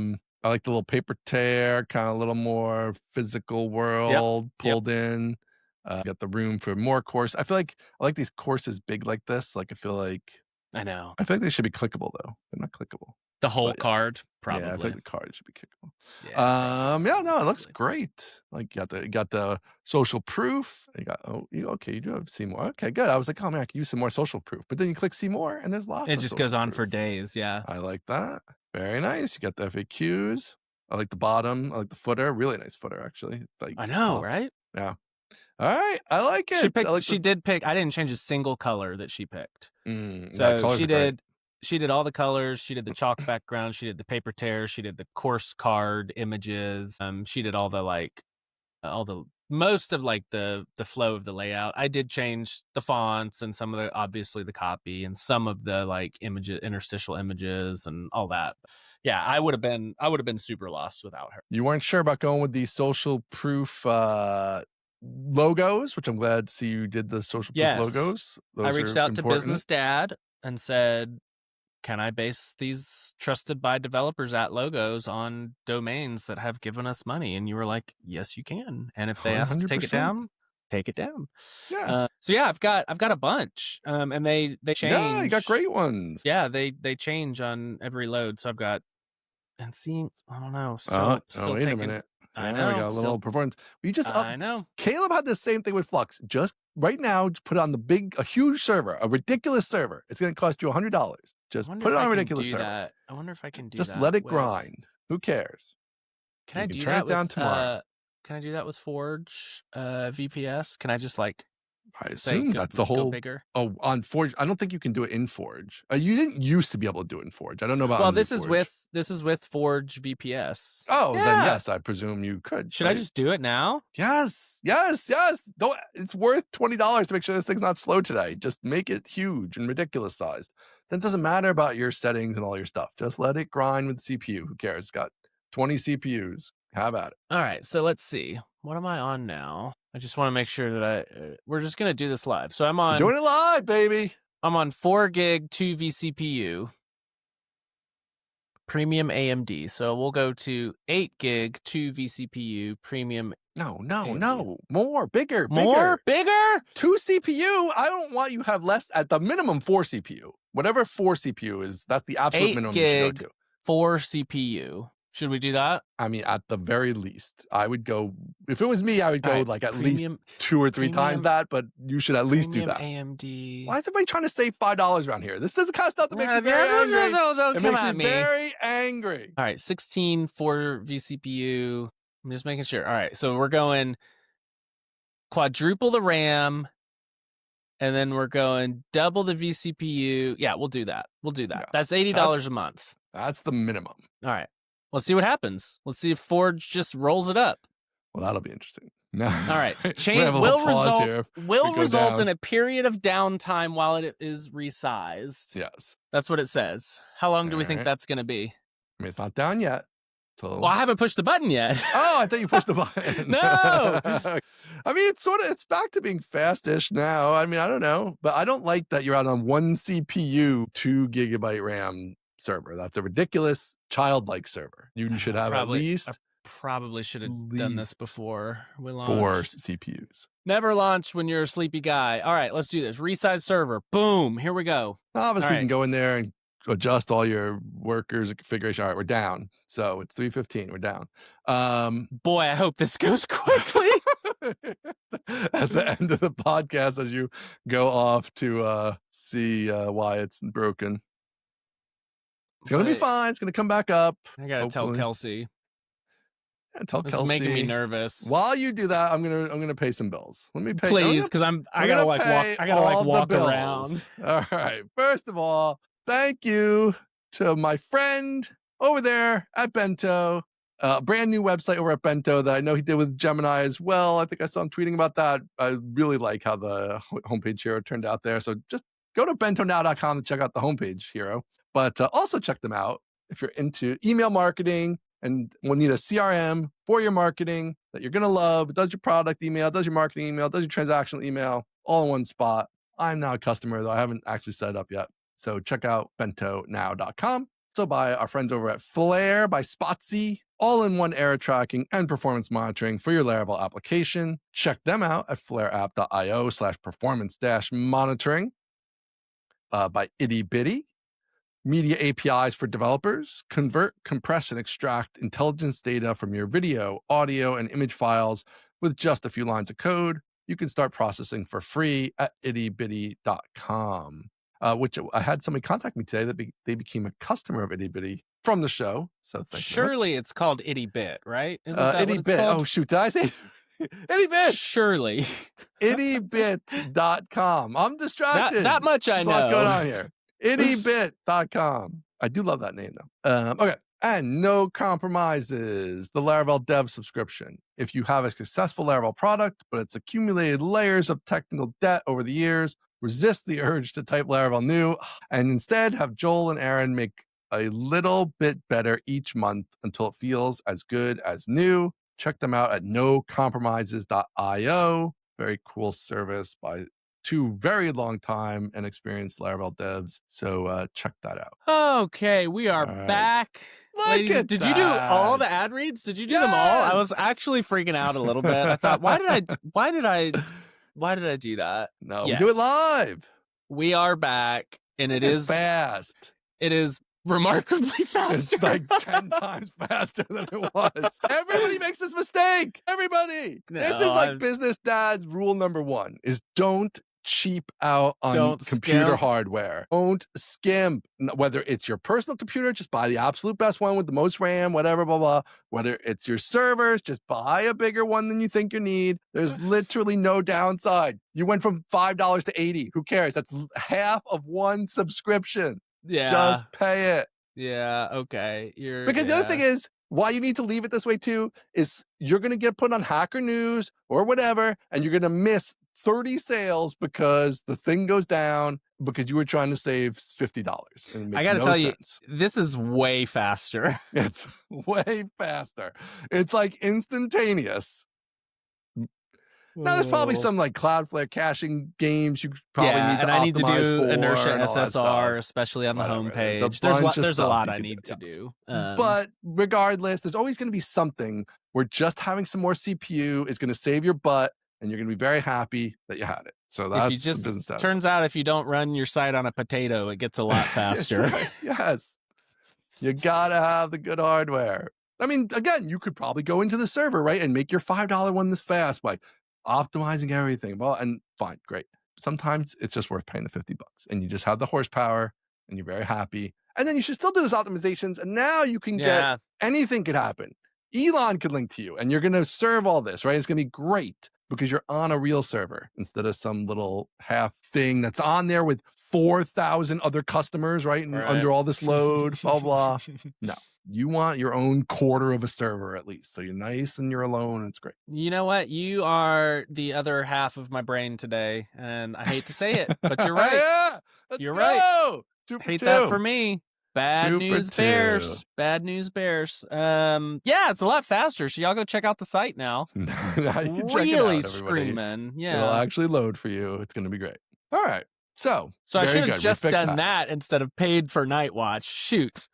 like the little paper tear, kind of a little more physical Yep. world Yep. pulled in. Got the room for more course. I feel like I like these courses big like this. Like I know. I feel like they should be clickable though. They're not clickable. The whole But yes. card, Yeah, I feel probably. like the card should be clickable. Yeah, Yeah, no, it looks probably. great. Like you got the social proof. You got okay, you do have see more. Okay, good. I was like, oh man, I can use some more social proof. But then you click see more, and there's lots It of just goes social on for proof. days. Yeah. I like that. Very nice. You got the FAQs. I like the bottom. I like the footer. Really nice footer, actually. Like I it know, pops. right? Yeah. All right. I like it. I like She the did pick. I didn't change a single color that she picked. yeah, So colors are great. she did all the colors. She did the chalk background. She did the paper tear. She did the course card images. She did all the like all the most of like the flow of the layout. I did change the fonts and some of the obviously the copy and some of the like images, interstitial images and all that. Yeah, I would have been super lost without her. You weren't sure about going with the social proof logos, which I'm glad to see you did the social proof Yes. logos. I Those reached are out to important. Business Dad and said, can I base these trusted by developers at logos on domains that have given us money? And you were like, yes, you can. And if they ask to take it 100%. down, take it down. Yeah. So yeah, I've got a bunch. And they Yeah, you got change. great ones. Yeah, they change on every load. So I've got and seeing, I don't know, Oh, still wait a taking. minute. I Yeah, we know, got a little still performance. We just up I know. Caleb had the same thing with Flux. Just right now, just put it on a huge server, a ridiculous server. It's gonna cost you $100. I Just wonder put if it I on a can ridiculous do server. that. I wonder if I can do Just that let it with. grind. Who cares? Can You I can do turn that it down with tomorrow. can I do that with Forge VPS? Can I just like I say assume that's the go whole bigger? on Forge. I don't think you can do it in Forge. You didn't used to be able to do it in Forge. I don't know about Well, on New Forge. this is with Forge VPS. Oh, then Yeah. yes, I presume you could, Should I right? just do it now? Yes, yes, yes. Don't it's worth $20 to make sure this thing's not slow today. Just make it huge and ridiculous sized. Then it doesn't matter about your settings and all your stuff. Just let it grind with CPU. Who cares? It's got 20 CPUs. How about it? All right, so let's see. What am I on now? I just want to make sure that we're just gonna do this live. So We're doing it live, baby. I'm on 4 gig 2 vCPU premium AMD. So we'll go to 8 gig 2 vCPU premium No, AMD. more, bigger, More? Bigger? 2 CPU. I don't want you to have less at the minimum 4 CPU. Whatever 4 CPU is, that's the absolute 8 minimum you should go gig to. 4 CPU. Should we do that? I mean, at the very least, I would go if it was me, I would All go, right. like, at least Premium 2 or 3 times premium that, but you should at least do premium that. AMD. Why is everybody trying to save $5 around here? This is the kind of stuff that makes me very angry. Don't It come makes at me me. very angry. All right, 16 for vCPU. I'm just making sure. All right, so we're going quadruple the RAM, and then we're going double the vCPU. Yeah, we'll do that. We'll do that. Yeah, That's $80 a month. That's the minimum. All right, let's see what happens. Let's see if Forge just rolls it up. Well, that'll be interesting. No. All right, Change will result in a period of downtime while it is resized. Yes. That's what it says. How long do we All think right. that's going to be? I mean, it's not down yet. So... Well, I haven't pushed the button yet. Oh, I thought you pushed the button. No. I mean, it's back to being fast-ish now. I mean, I don't know, but I don't like that you're out on 1 CPU, 2 gigabyte RAM server. That's a ridiculous childlike server. You should have at least probably should have done this before we 4 launched. CPUs. Never launch when you're a sleepy guy. All right, let's do this. Resize server. Boom. Here we go. Obviously, you can go in there and adjust all your workers and configuration. All right, we're down. So it's 3:15. We're down. Boy, I hope this goes quickly. At the end of the podcast, as you go off to see why it's broken. It's going to be fine. It's going to come back up. I got to tell Kelsey. Yeah, tell This Kelsey. is making me nervous. While you do that, I'm gonna pay some bills. Let me pay. Please, because I gotta walk around. All right. First of all, thank you to my friend over there at Bento. Brand new website over at Bento that I know he did with Gemini as well. I think I saw him tweeting about that. I really like how the homepage hero turned out there. So just go to bentonow.com to check out the homepage hero. But also check them out if you're into email marketing and will need a CRM for your marketing that you're going to love. It does your product email, it does your marketing email, it does your transactional email, all in one spot. I'm now a customer, though I haven't actually set it up yet. So check out bentonow.com. So by our friends over at Flare by Spotsy, all-in-one error tracking and performance monitoring for your Laravel application. Check them out at flareapp.io/performance-monitoring. By Itty Bitty. Media APIs for developers. Convert, compress, and extract intelligence data from your video, audio, and image files with just a few lines of code. You can start processing for free at ittybitty.com. Which I had somebody contact me today that they became a customer of Itty Bitty from the show. So surely it's called Itty Bit, right? Isn't that Itty what it's Bit. called? Oh shoot, did I say Itty Bit? Surely. Ittybit.com. I'm distracted. That much I know. There's a lot going on here. Ittybit.com. I do love that name though. Okay. And no compromises. The Laravel Dev subscription. If you have a successful Laravel product, but it's accumulated layers of technical debt over the years, resist the urge to type Laravel new and instead have Joel and Aaron make a little bit better each month until it feels as good as new. Check them out at nocompromises.io. Very cool service by 2 very long time and experienced Laravel devs. So check that out. Okay, we are back. Did you do all the ad reads? Did you do them all? I was actually freaking out a little bit. I thought, why did I do that? No, we do it live. We are back, and it's fast. It is remarkably faster. It's like 10 times faster than it was. Everybody makes this mistake. Everybody. No, this is like business dad's rule number 1 is don't cheap out on computer hardware. Don't skimp. Whether it's your personal computer, just buy the absolute best one with the most RAM, whatever, blah, blah. Whether it's your servers, just buy a bigger one than you think you need. There's literally no downside. You went from $5 to $80. Who cares? That's half of one subscription. Yeah. Just pay it. Yeah, okay. Because the other thing is, why you need to leave it this way too, is you're going to get put on Hacker News or whatever, and you're going to miss 30 sales because the thing goes down because you were trying to save $50. I got to tell you, this is way faster. It's way faster. It's like instantaneous. Now, there's probably some like Cloudflare caching games you probably need to optimize I need to do for inertia SSR, especially on the homepage. There's a lot I need to do. But regardless, there's always going to be something where just having some more CPU is going to save your butt, and you're going to be very happy that you had it. So that's the business stuff. Turns out if you don't run your site on a potato, it gets a lot faster. Yes. You got to have the good hardware. I mean, again, you could probably go into the server, right, and make your $5 one this fast by optimizing everything. Well, and fine, great. Sometimes it's just worth paying the $50 and you just have the horsepower and you're very happy. And then you should still do those optimizations. And now you can get Yeah. anything could happen. Elon could link to you and you're going to serve all this, right? It's going to be great because you're on a real server instead of some little half thing that's on there with 4,000 other customers, right? And Right. under all this load, blah, blah. No, you want your own quarter of a server at least. So you're nice and you're alone. And it's great. You know what? You are the other half of my brain today, and I hate to say it, but you're right. Yeah, let's You're go. right. 2 for Hate 2. that for me. Bad 2 for news 2. bears. Bad news bears. Yeah, it's a lot faster. So y'all go check out the site now. Now you can check it Really out, everybody. screaming. It'll Yeah. actually load for you. It's going to be great. All right. So I very should have good. We just fixed done that instead of paid for Night Watch. Shoot.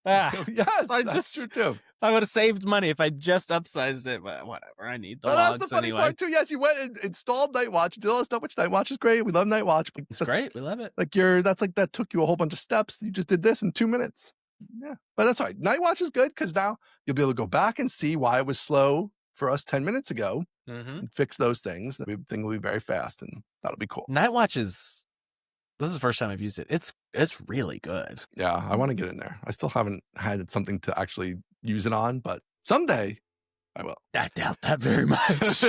Ah, Yes, I that's just- true too. I would have saved money if I just upsized it, but whatever. I need the Well, that's logs the funny anyway. part too. Yes, you went and installed Night Watch, did all that stuff, which Night Watch is great. We love Night Watch. But It's great. We love it. like that took you a whole bunch of steps. You just did this in 2 minutes. Yeah, but that's all right. Night Watch is good because now you'll be able to go back and see why it was slow for us 10 minutes ago Mm-hmm. and fix those things. Everything will be very fast and that'll be cool. Night Watch this is the first time I've used it. It's really good. Yeah, I want to get in there. I still haven't had something to actually use it on, but someday I will. I doubt that very much.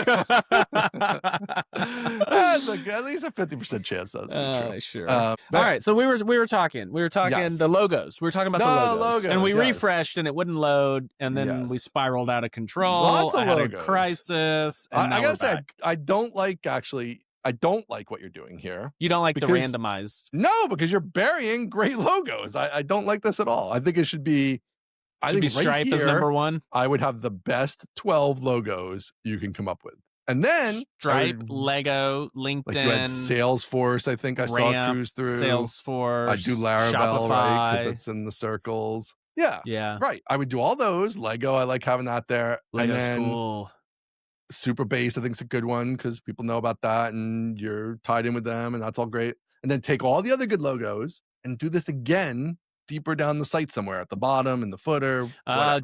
That's at least a 50% chance that's true. Sure. All right, so we were talking Yes. the logos. We were talking about the logos, and we yes. refreshed, and it wouldn't load, and then we Yes. spiraled out of control. Lots of I had logos. a crisis. And now I we're gotta say, back. I don't like what you're doing here. You don't like the because- randomized. No, because you're burying great logos. I don't like this at all. I think it should be. I Should think be right Stripe as here, number one. I would have the best 12 logos you can come up with, and then Stripe, Lego, LinkedIn, like you had Salesforce. I think I saw Ramp, cruise through. Salesforce. I do Laravel, right? Because Shopify. it's in the circles. Yeah, Yeah, right. I would do all those. Lego, I like having that there. Lego's and then cool. Super Base, I think is a good one because people know about that and you're tied in with them, and that's all great. And then take all the other good logos and do this again deeper down the site somewhere at the bottom in the footer.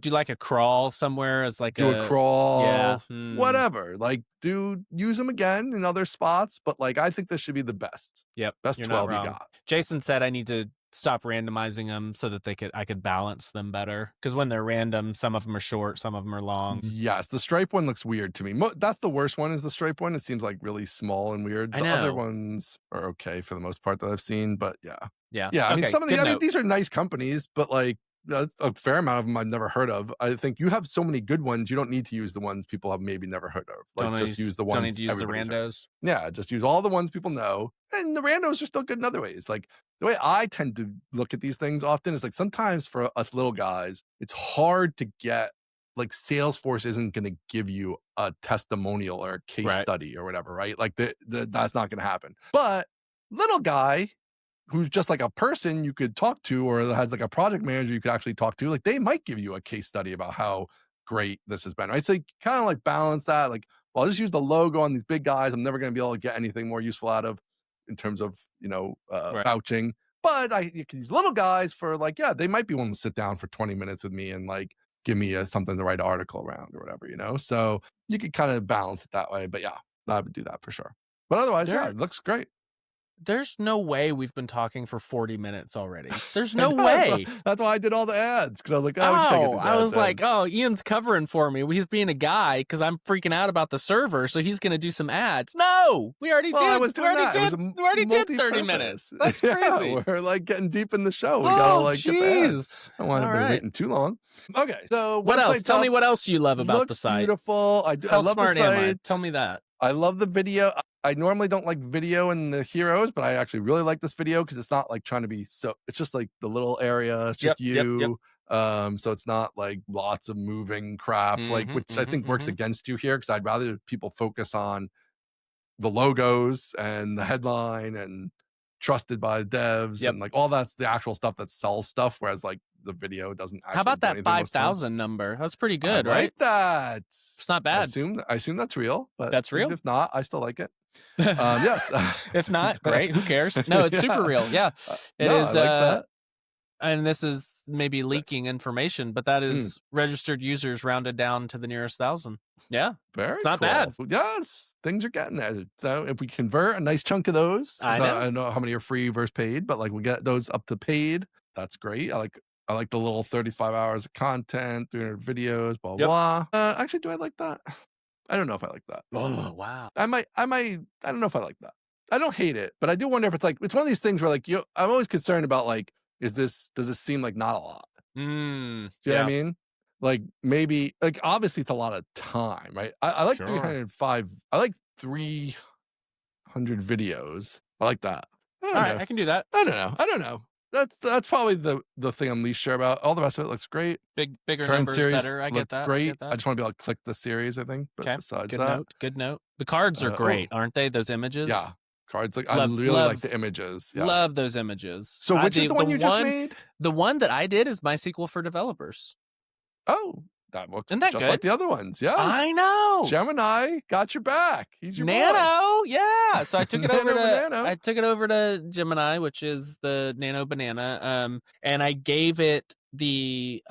Do like a crawl somewhere as like Do a crawl, Yeah, whatever. Like, use them again in other spots, but like I think this should be the best. Yep, Best you're not 12 you wrong. got. Jason said I need to stop randomizing them so that I could balance them better. Because when they're random, some of them are short, some of them are long. Yes, the Stripe one looks weird to me. That's the worst one is the Stripe one. It seems like really small and weird. I The other know. ones are okay for the most part that I've seen, but yeah. Yeah, Yeah, I mean, Okay, some of the, good I mean, note. these are nice companies, but like a fair amount of them I've never heard of. I think you have so many good ones, you don't need to use the ones people have maybe never heard of. Like, just use the ones. Don't need to use the everybody's heard of. randos. Yeah, just use all the ones people know, and the randos are still good in other ways. Like the way I tend to look at these things often is like sometimes for us little guys, it's hard to get. Like Salesforce isn't going to give you a testimonial or a case Right. study or whatever, right? Like that's not going to happen. But little guy who's just like a person you could talk to or that has like a project manager you could actually talk to, like they might give you a case study about how great this has been, right? So you kind of like balance that. Like, well, I'll just use the logo on these big guys. I'm never going to be able to get anything more useful out of in terms of, Right. vouching. But you can use little guys for like, yeah, they might be willing to sit down for 20 minutes with me and like give me something to write an article around or whatever, So you could kind of balance it that way. But yeah, I would do that for sure. But otherwise, yeah, it looks great. There's no way we've been talking for 40 minutes already. There's no I know, way. That's why I did all the ads because I was like, oh, we should get these I ads was in. like, oh, Ian's covering for me. He's being a guy because I'm freaking out about the server, so he's going to do some ads. No, we already Well, did. I was doing that. It was We already did 30 minutes. That's crazy. Yeah, we're like getting deep in the show. We gotta like get the ads. I don't want to All be right. waiting too long. Okay, so What else? website's Tell me up, what else you love about the looks site. beautiful. I How love smart the am I? site. Tell me that. I love the video. I normally don't like video in the heroes, but I actually really like this video because it's not like trying to be so. It's just like the little area. It's just Yep, you. yep. So it's not like lots of moving crap, which I think works against you here because I'd rather people focus on the logos and the headline and trusted by devs and like all that's the actual stuff that sells stuff, whereas like the video doesn't actually. How about do that anything most of the time. 5,000 number? That's pretty good, I right? like that. It's not I bad. assume that's real, but That's real? If not, I still like it. Yes. If not, great. Who cares? No, it's super real. Yeah, it no, is. I like that. And this is maybe leaking information, but that Mm, is registered users rounded down to the nearest thousand. Yeah, very it's not cool. bad. So, yes, things are getting there. So if we convert a nice chunk of those, I I know. don't know how many are free versus paid, but like we get those up to paid. That's great. I like the little 35 hours of content, 300 videos, blah Yep. blah. Actually, do I like that? I don't know if I like that. Oh, wow. I don't know if I like that. I don't hate it, but I do wonder if it's like it's one of these things where like I'm always concerned about like, does this seem like not a lot? Do you know what I Yeah, mean? Like maybe like obviously it's a lot of time, right? I like sure. 305. I like 300 videos. I like that. I don't Alright, know. I can do that. I don't know. I don't know. That's probably the thing I'm least sure about. All the rest of it looks great. Bigger Current numbers, series better. I get look that, I great. get that. I just want to be able to click the series, I think. But Okay, besides good that, note, good note. The cards are oh great, aren't they? Those images? yeah, cards like I Love really like love the images. Yes. love those images. So which is the one you just made? The one that I did is MySQL for developers. Oh, that looks Isn't that just like good? the other ones. I Yes. know! Gemini got your back. He's your boy. Nano, yeah. So Nano banana. I took it over to Gemini, which is the Nano Banana, and I gave it the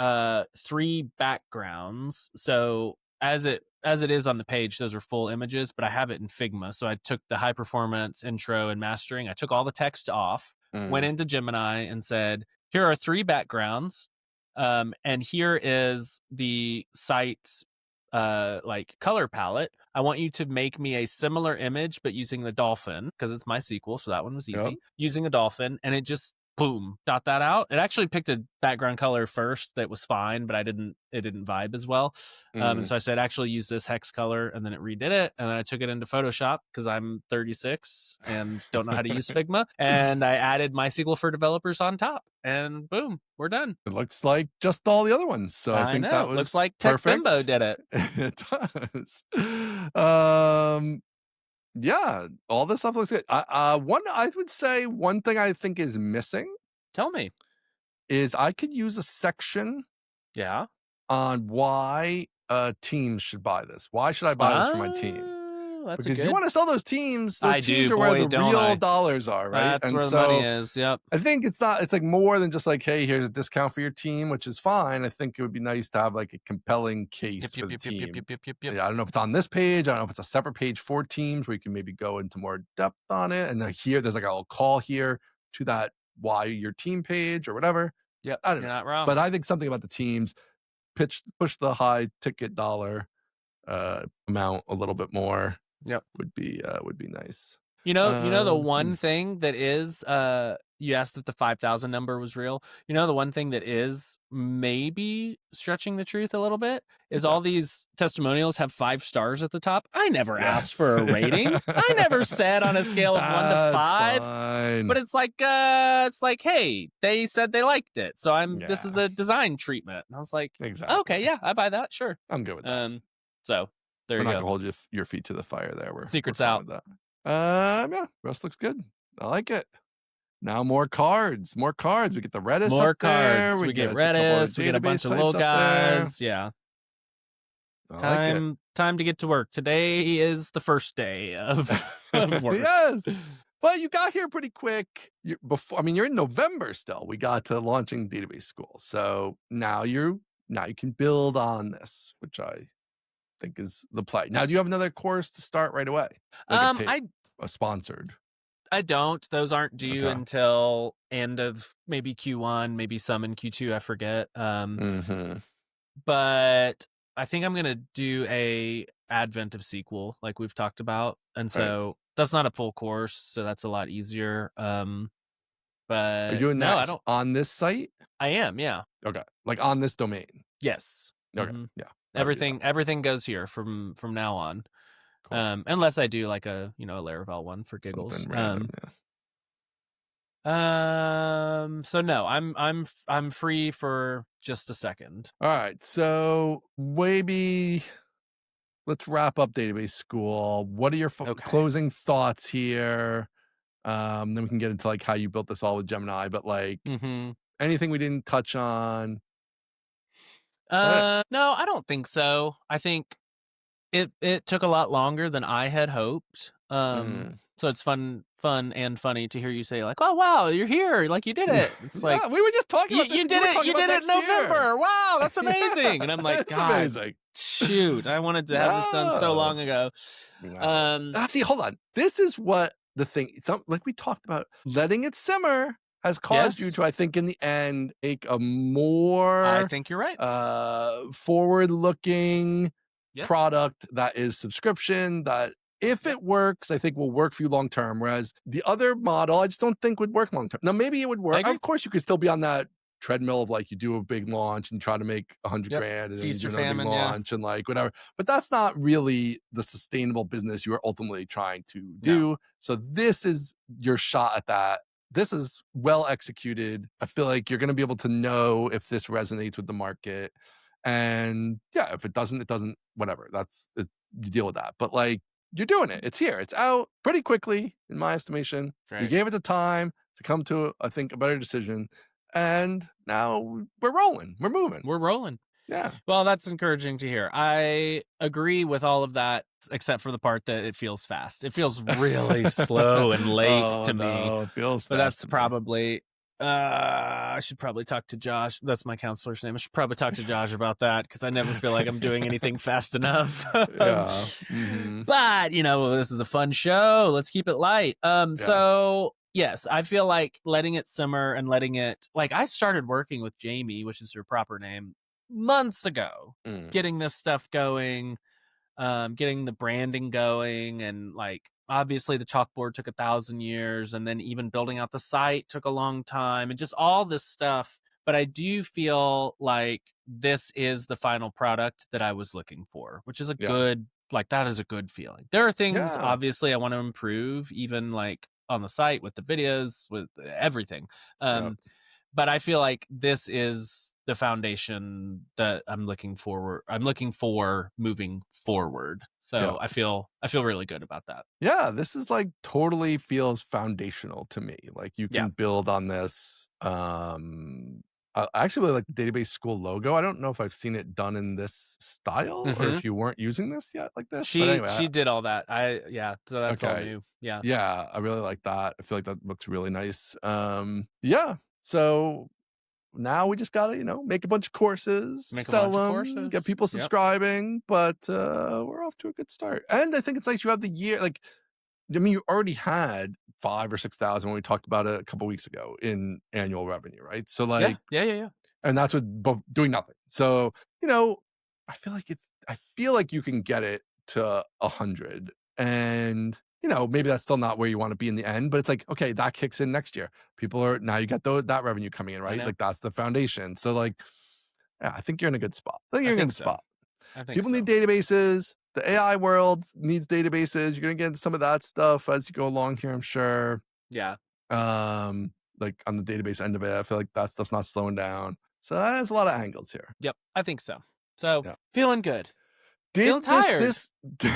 3 backgrounds. So as it is on the page, those are full images, but I have it in Figma. So I took the high performance intro and mastering. I took all the text off, went Mm, into Gemini and said, "Here are 3 backgrounds. And here is the site's like color palette. I want you to make me a similar image, but using the dolphin because it's MySQL, so that one was yep. easy. Using a dolphin, and it just boom, dot that out. It actually picked a background color first that was fine, but it didn't vibe as well. And Mm. so I said, actually use this hex color, and then it redid it. And then I took it into Photoshop because I'm 36 and don't know how to use Figma. And I added MySQL for developers on top, and boom, we're done. It looks like just all the other ones. So I I think that know. Looks was like Tech Bimbo perfect. did it. It does. Um, yeah, all this stuff looks good. I would say one thing I think is missing Tell me. is I could use a section Yeah. on why teams should buy this. Why should I buy this for my team? That's a Because you good. want to sell those I teams do, are where boy, the don't real I? dollars are, right? That's And where the money so is. Yep. I think it's like more than just like, hey, here's a discount for your team, which is fine. I think it would be nice to have like a compelling case Yep. for Yep. the Yep. Yep. Yep. team. Yep. Yep. Yep. Yep. Yeah, I don't know if it's on this page. I don't know if it's a separate page for teams where you can maybe go into more depth on it. And then here, there's like a little call here to that why your team page or whatever. Yep. I don't You're know. not wrong. But I think something about the teams push the high ticket dollar amount a little bit more Yep. would be nice. You know the Hmm. one thing that is you asked if the 5,000 number was real. You know the one thing that is maybe stretching the truth a little bit is What's that? all these testimonials have 5 stars at the top. I never Yeah. asked for a rating. I never said on a scale of 1 to That's 5. But fine. it's like, hey, they said they liked it. So this is Yeah, a design treatment. And I was like, okay, exactly. yeah, I buy that. Sure. I'm good with that. Um so there We're you not go. gonna hold your feet to the fire there. We're Secrets fine out. with that. Yeah, rest looks good. I like it. Now more cards, more cards. We get the Redis up More there. cards. We We get get a couple other Redis, we get a bunch database of little types up there. guys. Yeah. I like it. Time to get to work. Today is the first day of of work. Yes. Well, you got here pretty quick. I mean, you're in November still. We got to launching database school. So now you can build on this, which I think is the play. Now, do you have another course to start right away? Like I a sponsored. I don't. Those aren't due Okay. until end of maybe Q1, maybe some in Q2, I forget. Mhm. But I think I'm gonna do a advent of SQL, like we've talked about, and Right. so that's not a full course, so that's a lot easier. Are you But doing no, that I don't. on this site? I am, yeah, Okay. Like on this domain. yes. Okay. hmm Yeah. I would do that. Everything goes here from now on. Cool. Unless I do like a a Laravel one for giggles. Something random. Yeah. So no, I'm free for just a second. All right. So maybe let's wrap up database school. What are your Okay. closing thoughts here? Then we can get into like how you built this all with Gemini, but like hmm anything we didn't touch on. No, I don't think so. I think it took a lot longer than I had hoped. Mhm. So it's fun and funny to hear you say like, "Oh, wow, you're here, like, you did it." It's like, Yeah, we were just talking about this, You and you did were it talking you about did it in next year. November, wow, that's Yeah, amazing, and I'm like, it's "God, amazing. shoot, I wanted to have this done so No. long ago." No. Um, See, hold on. This is what the thing some like we talked about, letting it simmer has caused you yes, to, I think, in the end, make a I more, think you're right. forward-looking Yep, product that is subscription, that if yep, it works, I think will work for you long term, whereas the other model, I just don't think would work long term. Now, maybe it would I work. agree. Of course, you could still be on that treadmill of, like, you do a big launch and try to make 100 Yep, grand, and then you feast do or another big famine, yeah. launch and, like, whatever. But that's not really the sustainable business you are ultimately trying to No. do. So this is your shot at that. This is well executed. I feel like you're going to be able to know if this resonates with the market. And yeah, if it doesn't, it doesn't, whatever. That's it, you deal with that. But like you're doing it. It's here. It's out pretty quickly, in my estimation. You Great. gave it the time to come to, I think, a better decision. And now we're rolling. We're moving. We're rolling. Yeah. Well, that's encouraging to hear. I agree with all of that, except for the part that it feels fast. It feels really slow and late Oh to me, no, it feels but fast that's to me. probably I should probably talk to Josh. That's my counselor's name. I should probably talk to Josh about that because I never feel like I'm doing anything fast enough. Yeah. Hmm. But this is a fun show. Let's keep it light. Yeah. So yes, I feel like letting it simmer and letting it like I started working with Jamie, which is her proper name, months ago, Mm. getting this stuff going, getting the branding going, and like obviously the chalkboard took 1,000 years, and then even building out the site took a long time, and just all this stuff. But I do feel like this is the final product that I was looking for, which is a Yeah. good like that is a good feeling. There are things Yeah. obviously I want to improve, even like on the site with the videos, with everything. Yep. Um, but I feel like this is the foundation that I'm looking for moving forward. Yeah. So I feel really good about that. Yeah, this is like totally feels foundational to me. Like you Yeah. can build on this. I actually really like the database school logo. I don't know if I've seen it done in this style or Mhm. if you weren't using this yet like this. But anyway, She did all that. So that's all okay. new. Yeah. Yeah, I really like that. I feel like that looks really nice. Yeah. So now we just gotta, make a bunch of courses, Make a sell bunch of them, get courses. people Yep. subscribing, but we're off to a good start. And I think it's nice you have the year, like I mean, you already had 5 or 6,000 when we talked about it a couple weeks ago in annual revenue, right? So, Yeah. like Yeah. Yeah. Yeah. and that's with doing nothing. So, you know, I feel like you can get it to 100 and, maybe that's still not where you wanna be in the end, but it's like, okay, that kicks in next year. People are now you get that revenue coming in, I right? know. Like, that's the foundation. So, like, yeah, I think you're in a good spot. I think I you're in a think good so. spot. I think People need so. databases. The AI world needs databases. You're gonna get into some of that stuff as you go along here, I'm sure. Yeah. Like on the database end of it, I feel like that stuff's not slowing down. So there's a lot of angles here. Yep. I think so. So Yeah. feeling good. Feeling Did tired, this but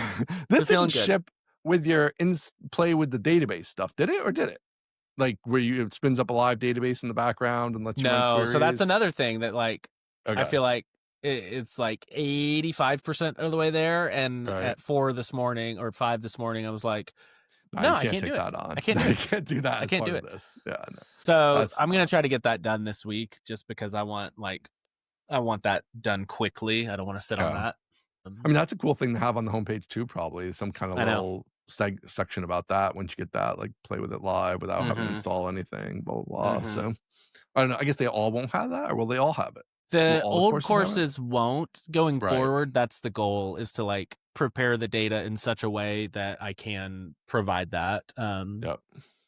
didn't feeling good. ship with your play with the database stuff, did it or did it? Like where it spins up a live database in the background and lets you run No, so that's queries? another thing that, like, I Okay. feel like it's, like, 85% of the way there, and Right. at 4 this morning or 5 this morning, I was like, No, "No, you I can't can't take do it. that on. I can't do No, you it. can't do that I as can't part do of it." this. Yeah, no. So, That's I'm gonna smart. try to get that done this week just because I want that done quickly. I don't wanna sit on Yeah. that. I mean, that's a cool thing to have on the homepage too, probably some kind of I know. little section about that once you get that, like play with it live without having to Mhm. install anything, blah, blah, blah. Mhm. So I don't know. I guess they all won't have that, or will they all have it? Will The all the old courses have it? courses won't. Going Right. forward, that's the goal, is to, like, prepare the data in such a way that I can provide that, Yep.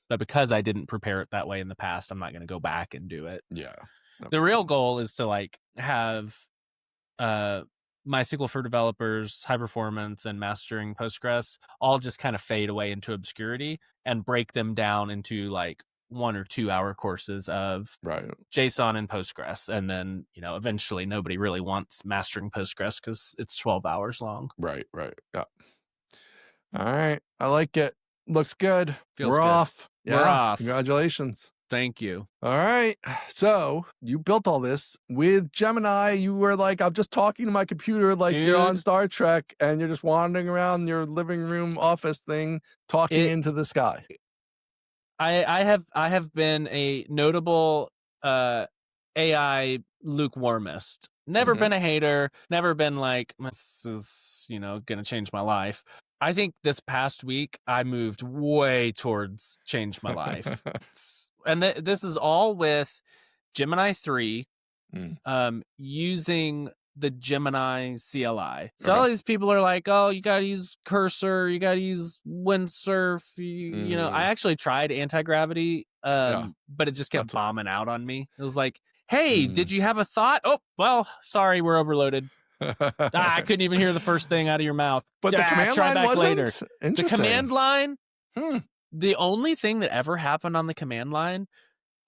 but because I didn't prepare it that way in the past, I'm not gonna go back and do it. Yeah. That The makes real sense. goal is to, like, have, uh, MySQL for developers, high performance, and mastering Postgres all just kinda fade away into obscurity and break them down into, like, 1 or 2-hour courses of Right. JSON and Postgres, and then, eventually nobody really wants mastering Postgres because it's 12 hours long. Right. Right. Yeah. All right. I like it. Looks good. Feels We're good. off. We're Yeah. off. Congratulations. Thank you. All right. So you built all this with Gemini. You were like, I'm just talking to my computer like you're on Dude, Star Trek and you're just wandering around your living room office thing, talking it into the sky. I have been a notable uh AI lukewarmist. Never Hmm. been a hater, never been like this is, going to change my life. I think this past week I moved way towards change my life. And this is all with Gemini 3 Mm, using the Gemini CLI. So okay. all these people are like, "Oh, you got to use Cursor, you got to use Windsurf." I Mm, actually tried anti-gravity, yeah. but it just kept That's what. bombing out on me. It was like, "Hey, Mm. did you have a thought? Oh, well, sorry, we're overloaded. I couldn't even hear the first thing out of your mouth. But the command Try line back later." wasn't? The Interesting. command line, Hmm. the only thing that ever happened on the command line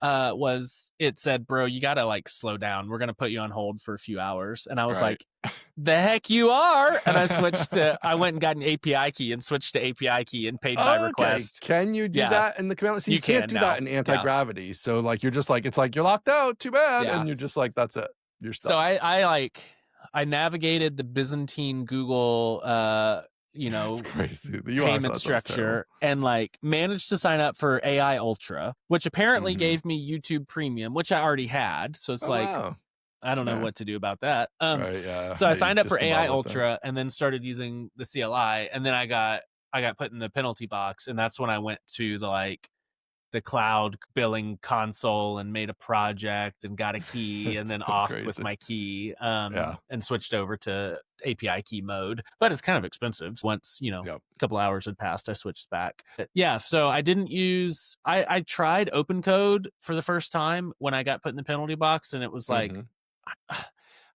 was it said, "Bro, you gotta like slow down. We're gonna put you on hold for a few hours." And I was Right. like, "The heck you are!" And I went and got an API key and switched to API key and paid by Okay. request. Can you do Yeah, that in the command line? So you you can't can do that now. in Yeah, anti-gravity. So like you're just like, it's like you're locked out, too bad. yeah. And you're just like, that's it. You're So stuck. I navigated the Byzantine Google That's crazy. The UI for payment that stuff is terrible. structure and like managed to sign up for AI Ultra, which apparently Hmm. gave me YouTube Premium, which I already had. So it's Oh, like wow. I don't know Yeah. what to do about that. Right. Yeah. So I I signed up for just in love AI with it. Ultra and then started using the CLI, and then I got put in the penalty box, and that's when I went to the cloud billing console and made a project and got a key and It's then so authed with crazy. my key Yeah. and switched over to API key mode. But it's kind of expensive. Once, Yep. a couple hours had passed, I switched back. But yeah, so I didn't use I tried open code for the first time when I got put in the penalty box, and it was like Hmm.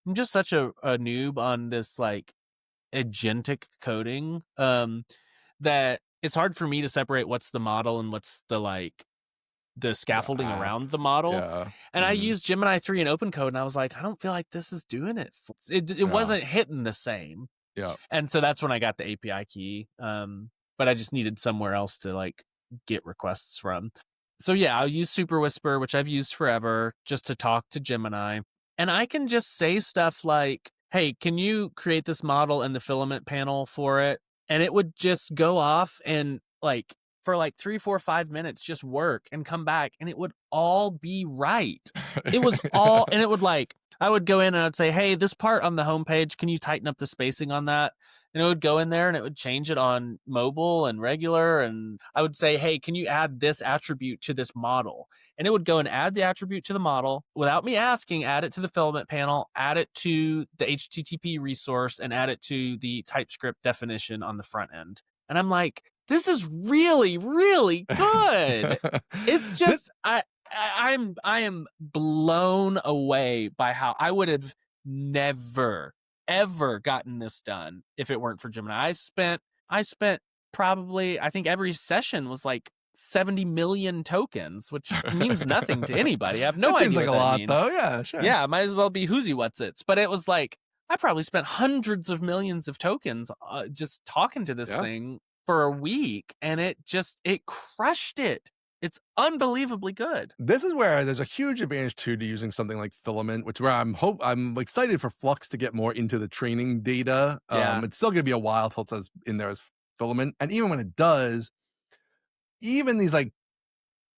I'm just such a noob on this like agentic coding that it's hard for me to separate what's the model and what's the The scaffolding app. around the model. Yeah. And I Hmm. used Gemini 3 and open code, and I was like, I don't feel like this is doing it. It Yeah. wasn't hitting the same. Yeah. And so that's when I got the API key. But I just needed somewhere else to like get requests from. So yeah, I'll use Super Whisper, which I've used forever, just to talk to Gemini. And I can just say stuff like, "Hey, can you create this model and the filament panel for it?" And it would just go off and like for like 3, 4, 5 minutes, just work and come back, and it would all be right. It was all, and it would like, I would go in and I'd say, "Hey, this part on the homepage, can you tighten up the spacing on that?" And it would go in there and it would change it on mobile and regular. And I would say, "Hey, can you add this attribute to this model?" And it would go and add the attribute to the model without me asking, add it to the filament panel, add it to the HTTP resource, and add it to the TypeScript definition on the front end. And I'm like, this is really, really good. It's This just I am blown away by how I would have never ever gotten this done if it weren't for Gemini. I spent probably, I think every session was like 70 million tokens, which means nothing to anybody. I have no That seems idea like what a that lot means. though. Yeah, sure. Yeah, might as well be whoosy what's its. But it was like I probably spent hundreds of millions of tokens just talking to this Yeah. thing for a week, and it crushed it. It's unbelievably good. This is where there's a huge advantage too to using something like Filament, which where I'm excited for Flux to get more into the training data. Yeah. It's still gonna be a while till it's in there as Filament. And even when it does, even these like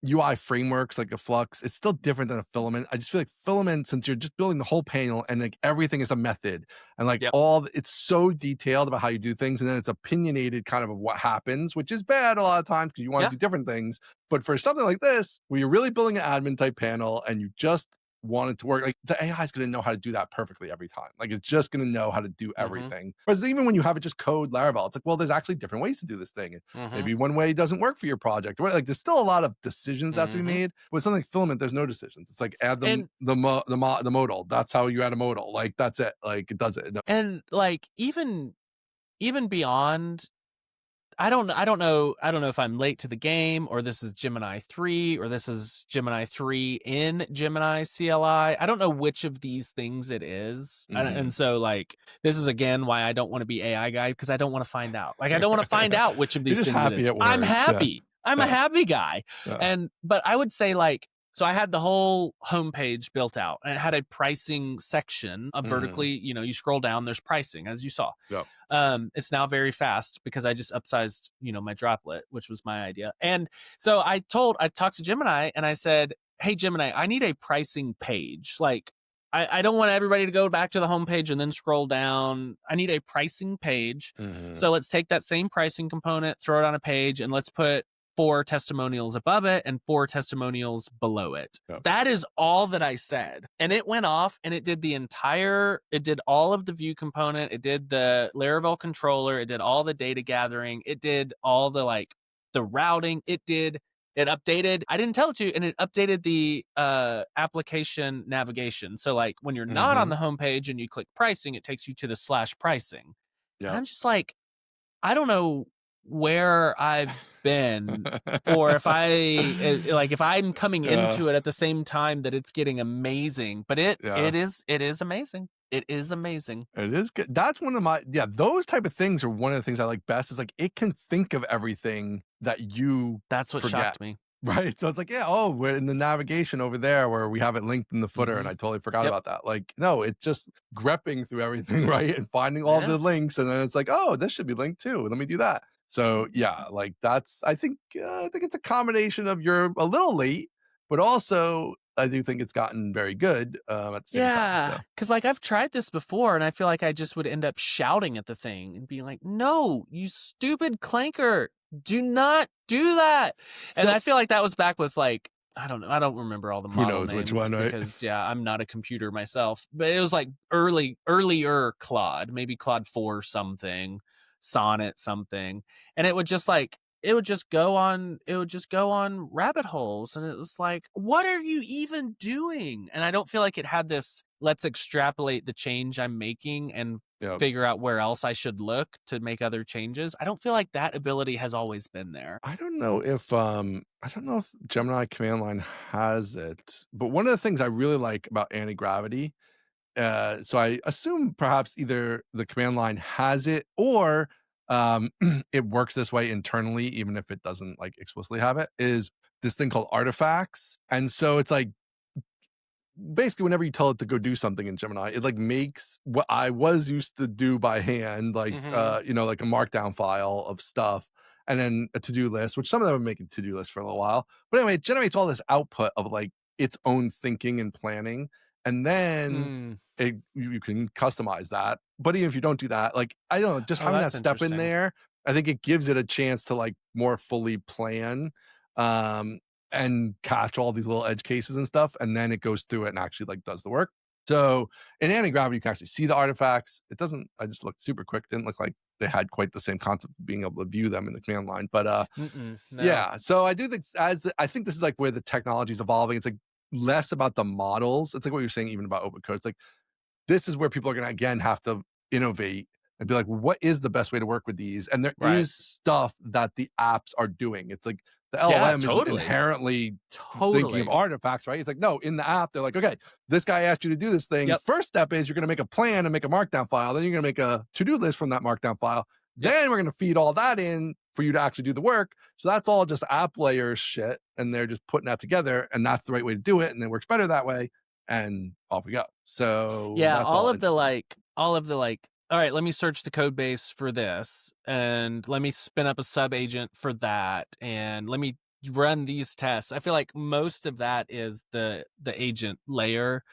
UI frameworks like a Flux, it's still different than a Filament. I just feel like Filament, since you're just building the whole panel and like everything is a method and like Yep. it's so detailed about how you do things, and then it's opinionated kind of what happens, which is bad a lot of times because you want to Yeah. do different things. But for something like this, where you're really building an admin type panel and you just want it to work, like the AI is going to know how to do that perfectly every time. Like it's just going to know how to do Mm-hmm. everything. Whereas even when you have it just code Laravel, it's like, well, there's actually different ways to do this thing. Mm-hmm. Maybe one way doesn't work for your project. Like there's still a lot of decisions that have to be Mm-hmm. made. With something like Filament, there's no decisions. It's like add them And the modal. That's how you add a modal. Like that's it. Like it does it. No. and like even beyond, I don't know if I'm late to the game, or this is Gemini 3, or this is Gemini 3 in Gemini CLI. I don't know which of these things it is. And Mhm. so like this is again why I don't want to be AI guy, because I don't want to find out. Like I don't want to find out which of You're these just things it happy is. it I'm works. Yeah. happy. I'm a Yeah. happy guy. Yeah. But I would say like So I had the whole homepage built out, and it had a pricing section of Mhm. vertically, you scroll down, there's pricing, as you saw. Yep. It's now very fast because I just upsized, my droplet, which was my idea. And so I talked to Gemini and I said, "Hey Gemini, I need a pricing page. Like I don't want everybody to go back to the homepage and then scroll down. I need a pricing page. Mhm. So let's take that same pricing component, throw it on a page, and let's put 4 testimonials above it and 4 testimonials below it." Yep. That is all that I said. And it went off and it did all of the view component. It did the Laravel controller. It did all the data gathering. It did all the routing. It updated. I didn't tell it to, and it updated the application navigation. So like when you're not on Mhm. the homepage and you click pricing, it takes you to the slash pricing. And Yep. I'm just like, I don't know where I've been, or if if I'm coming Yeah. into it at the same time that it's getting amazing, but it Yeah. it is it is amazing. It is amazing. It is good. That's one of my yeah, those type of things are one of the things I like best is like it can think of everything that you That's what forget. shocked me. Right? So it's like, yeah, oh, we're in the navigation over there where we have it linked in the footer and Mhm. I totally forgot Yep. about that. Like, no, it's just grepping through everything, right? And finding all Yeah. the links and then it's like, oh, this should be linked too. Let me do that. So yeah, like that's I think it's a combination of you're a little late, but also I do think it's gotten very good at the same time. Yeah, So because I've tried this before, and I feel like I just would end up shouting at the thing and being like, "No, you stupid clanker, do not do that." And so I feel like that was back with, I don't remember all the who model knows which names one, right? because, yeah, I'm not a computer myself, but it was, like, earlier Claude, maybe Claude 4 something, Sonnet something, and it would just go on rabbit holes, and it was like, what are you even doing? And I don't feel like it had this, let's extrapolate the change I'm making and Yeah. figure out where else I should look to make other changes. I don't feel like that ability has always been there. I don't know if Gemini command line has it, but one of the things I really like about anti-gravity, so I assume perhaps either the command line has it or it works this way internally, even if it doesn't like explicitly have it, is this thing called artifacts. And so it's like basically whenever you tell it to go do something in Gemini, it like makes what I was used to do by hand, like Mhm. like a markdown file of stuff, and then a to-do list, which some of them are making to-do lists for a little while. But anyway, it generates all this output of like its own thinking and planning. And then Mm. you can customize that. But even if you don't do that, like I don't know, just Oh, having that that's step in interesting. there, I think it gives it a chance to like more fully plan. Um, and catch all these little edge cases and stuff, and then it goes through it and actually like does the work. So in anti-gravity, you can actually see the artifacts. It doesn't. I just looked super quick. Didn't look like they had quite the same concept of being able to view them in the command line. But Mm-mm, no. yeah. So I do think I think this is like where the technology is evolving. It's like less about the models. It's like what you're saying even about open code. It's like this is where people are going to again have to innovate and be like, what is the best way to work with these? And there Right. is stuff that the apps are doing. It's like the Yeah, LLM isn't totally. inherently thinking of Totally. artifacts, right? It's like, no, in the app, they're like, okay, this guy asked you to do this thing. Yep. First step is you're going to make a plan and make a markdown file. Then you're going to make a to do list from that markdown file. Yep. Then we're going to feed all that in for you to actually do the work. So that's all just app layers shit. And they're just putting that together. And that's the right way to do it. And it works better that way and off we go. So Yeah, that's all interesting. all right, let me search the code base for this, and let me spin up a sub agent for that, and let me run these tests. I feel like most of that is the agent layer,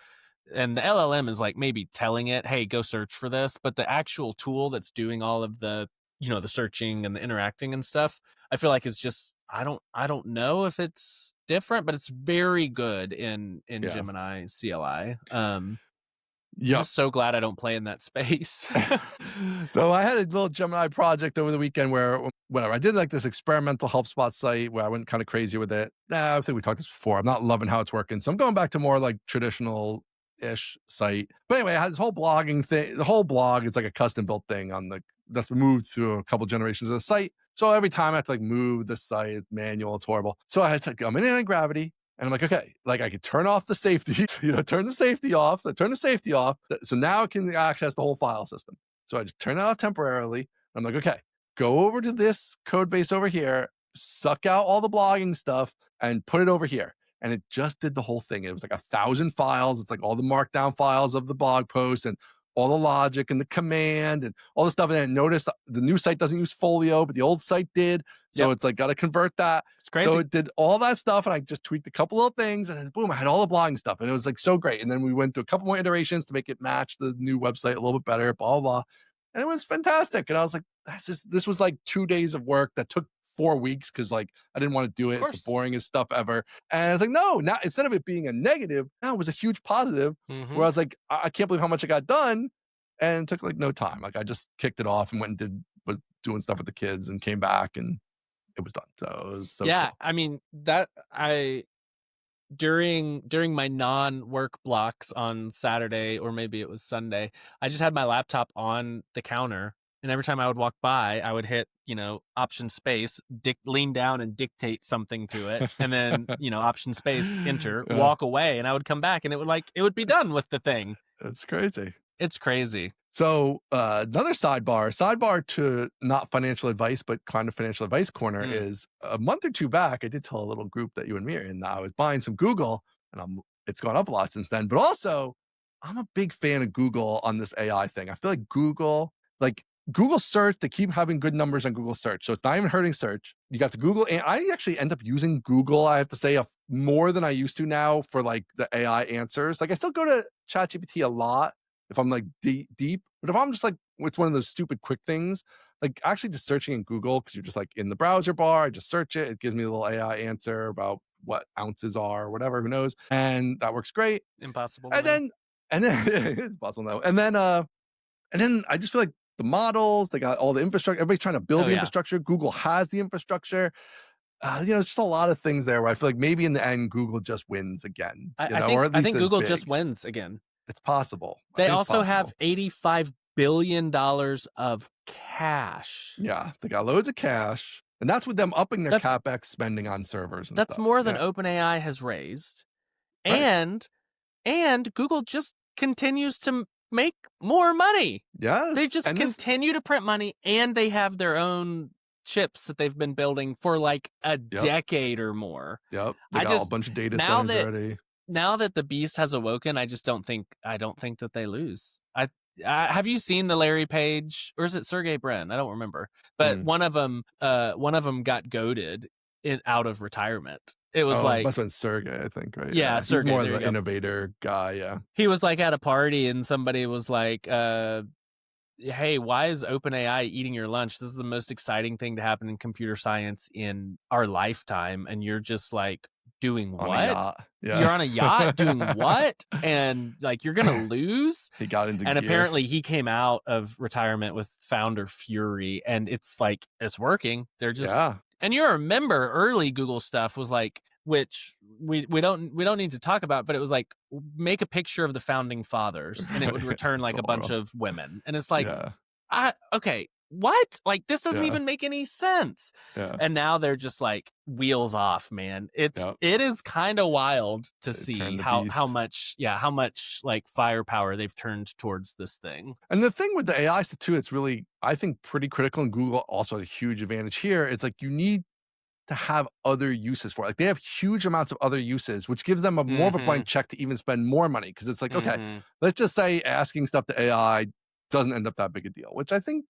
and the LLM is like maybe telling it, "Hey, go search for this," but the actual tool that's doing all of the searching and the interacting and stuff, I feel like is just I don't know if it's different, but it's very good in Yeah. Gemini CLI. I'm Yep. just so glad I don't play in that space. So I had a little Gemini project over the weekend where whatever I did like this experimental HelpSpot site where I went kind of crazy with it. I think we talked this before. I'm not loving how it's working, so I'm going back to more like traditional ish site. But anyway, I had this whole blogging thing. The whole blog is like a custom built thing on the that's been moved through a couple generations of the site. So every time I have to like move the site, it's manual, it's horrible. So I had to come in anti-gravity. And I'm like, okay, like I could turn off the safety, turn the safety off, turn the safety off. So now it can access the whole file system. So I just turn it off temporarily. I'm like, okay, go over to this code base over here, suck out all the blogging stuff and put it over here. and it just did the whole thing. It was like 1,000 files. It's like all the markdown files of the blog post and all the logic and the command and all the stuff. And then notice the new site doesn't use Folio, but the old site did. So Yep. it's like got to convert that. It's So crazy. it did all that stuff, and I just tweaked a couple little things, and then boom, I had all the blogging stuff, and it was like so great. And then we went through a couple more iterations to make it match the new website a little bit better, blah blah. And it was fantastic. And I was like, this was like 2 days of work that took 4 weeks because like I didn't want to do Of it. It's the course. boringest stuff ever. And I was like, no, now instead of it being a negative, now it was a huge positive where Mm-hmm. I was like, I can't believe how much I got done. And it took like no time. Like I just kicked it off and went and was doing stuff with the kids and came back and it was done. So it was so Yeah, cool. I mean that I during my non-work blocks on Saturday, or maybe it was Sunday, I just had my laptop on the counter, and every time I would walk by, I would hit, option space, lean down and dictate something to it, and then, option space, enter, Yeah, walk away, and I would come back, and it would be it's done with the thing. it's crazy. It's crazy. So another sidebar to not financial advice, but kind of financial advice corner Mm. is a month or two back. I did tell a little group that you and me are in that I was buying some Google, and it's gone up a lot since then. But also, I'm a big fan of Google on this AI thing. I feel like Google search, they keep having good numbers on Google search, so it's not even hurting search. You got the Google, and I actually end up using Google. I have to say, more than I used to now for like the AI answers. Like I still go to ChatGPT a lot if I'm like deep, but if I'm just like with one of those stupid quick things, like actually just searching in Google because you're just like in the browser bar, I just search it, it gives me a little AI answer about what ounces are or whatever, who knows, and that works great. Impossible to And know. then it's possible now. And then I just feel like the models, they got all the infrastructure. Everybody's trying to build Oh, the yeah. infrastructure. Google has the infrastructure. It's just a lot of things there where I feel like maybe in the end, Google just wins again, I I or think at I least think as Google just big. wins again. It's possible. I They think it's also have possible. $85 billion of cash. Yeah, they got loads of cash, and that's with them upping their That's CapEx spending on servers and that's stuff. more than Yeah, OpenAI has raised, right. and Google just continues to make more money. They Yes, just and this continue to print money, and they have their own chips that they've been building for like a Yep, decade or more. yep. They I got a just bunch of data now centers that already now that the beast has awoken, I don't think that they lose. Have you seen the Larry Page, or is it Sergey Brin? I don't remember. But Mm. one of them got goaded out of retirement. It was Oh, like, must have been Sergey, I think, right? yeah, Yeah, he's Sergey, more there you the go. innovator guy, yeah. He was like at a party and somebody was like, hey, why is OpenAI eating your lunch? This is the most exciting thing to happen in computer science in our lifetime. And you're just like, doing On a what? yacht, You're yeah. on a yacht doing what? And like, you're going to lose. He got into And gear. apparently he came out of retirement with founder fury. And it's like, it's working. They're just, Yeah. and you remember early Google stuff was like, which we don't need to talk about, but it was like, make a picture of the founding fathers and it would return It's like a all bunch wrong. of women. And it's like, Yeah, okay, what? Like, this doesn't yeah, even make any sense. yeah, And now they're just like wheels off, man. yep. It is kind of wild to They see turned the how beast. much, yeah, how much like firepower they've turned towards this thing. And the thing with the AI stuff too, it's really, I think, pretty critical, and Google also a huge advantage here. It's like you need to have other uses for it. Like they have huge amounts of other uses, which gives them a more of a Mm-hmm. blank check to even spend more money. Because it's like, okay, Mm-hmm. let's just say asking stuff to AI doesn't end up that big a deal, which I think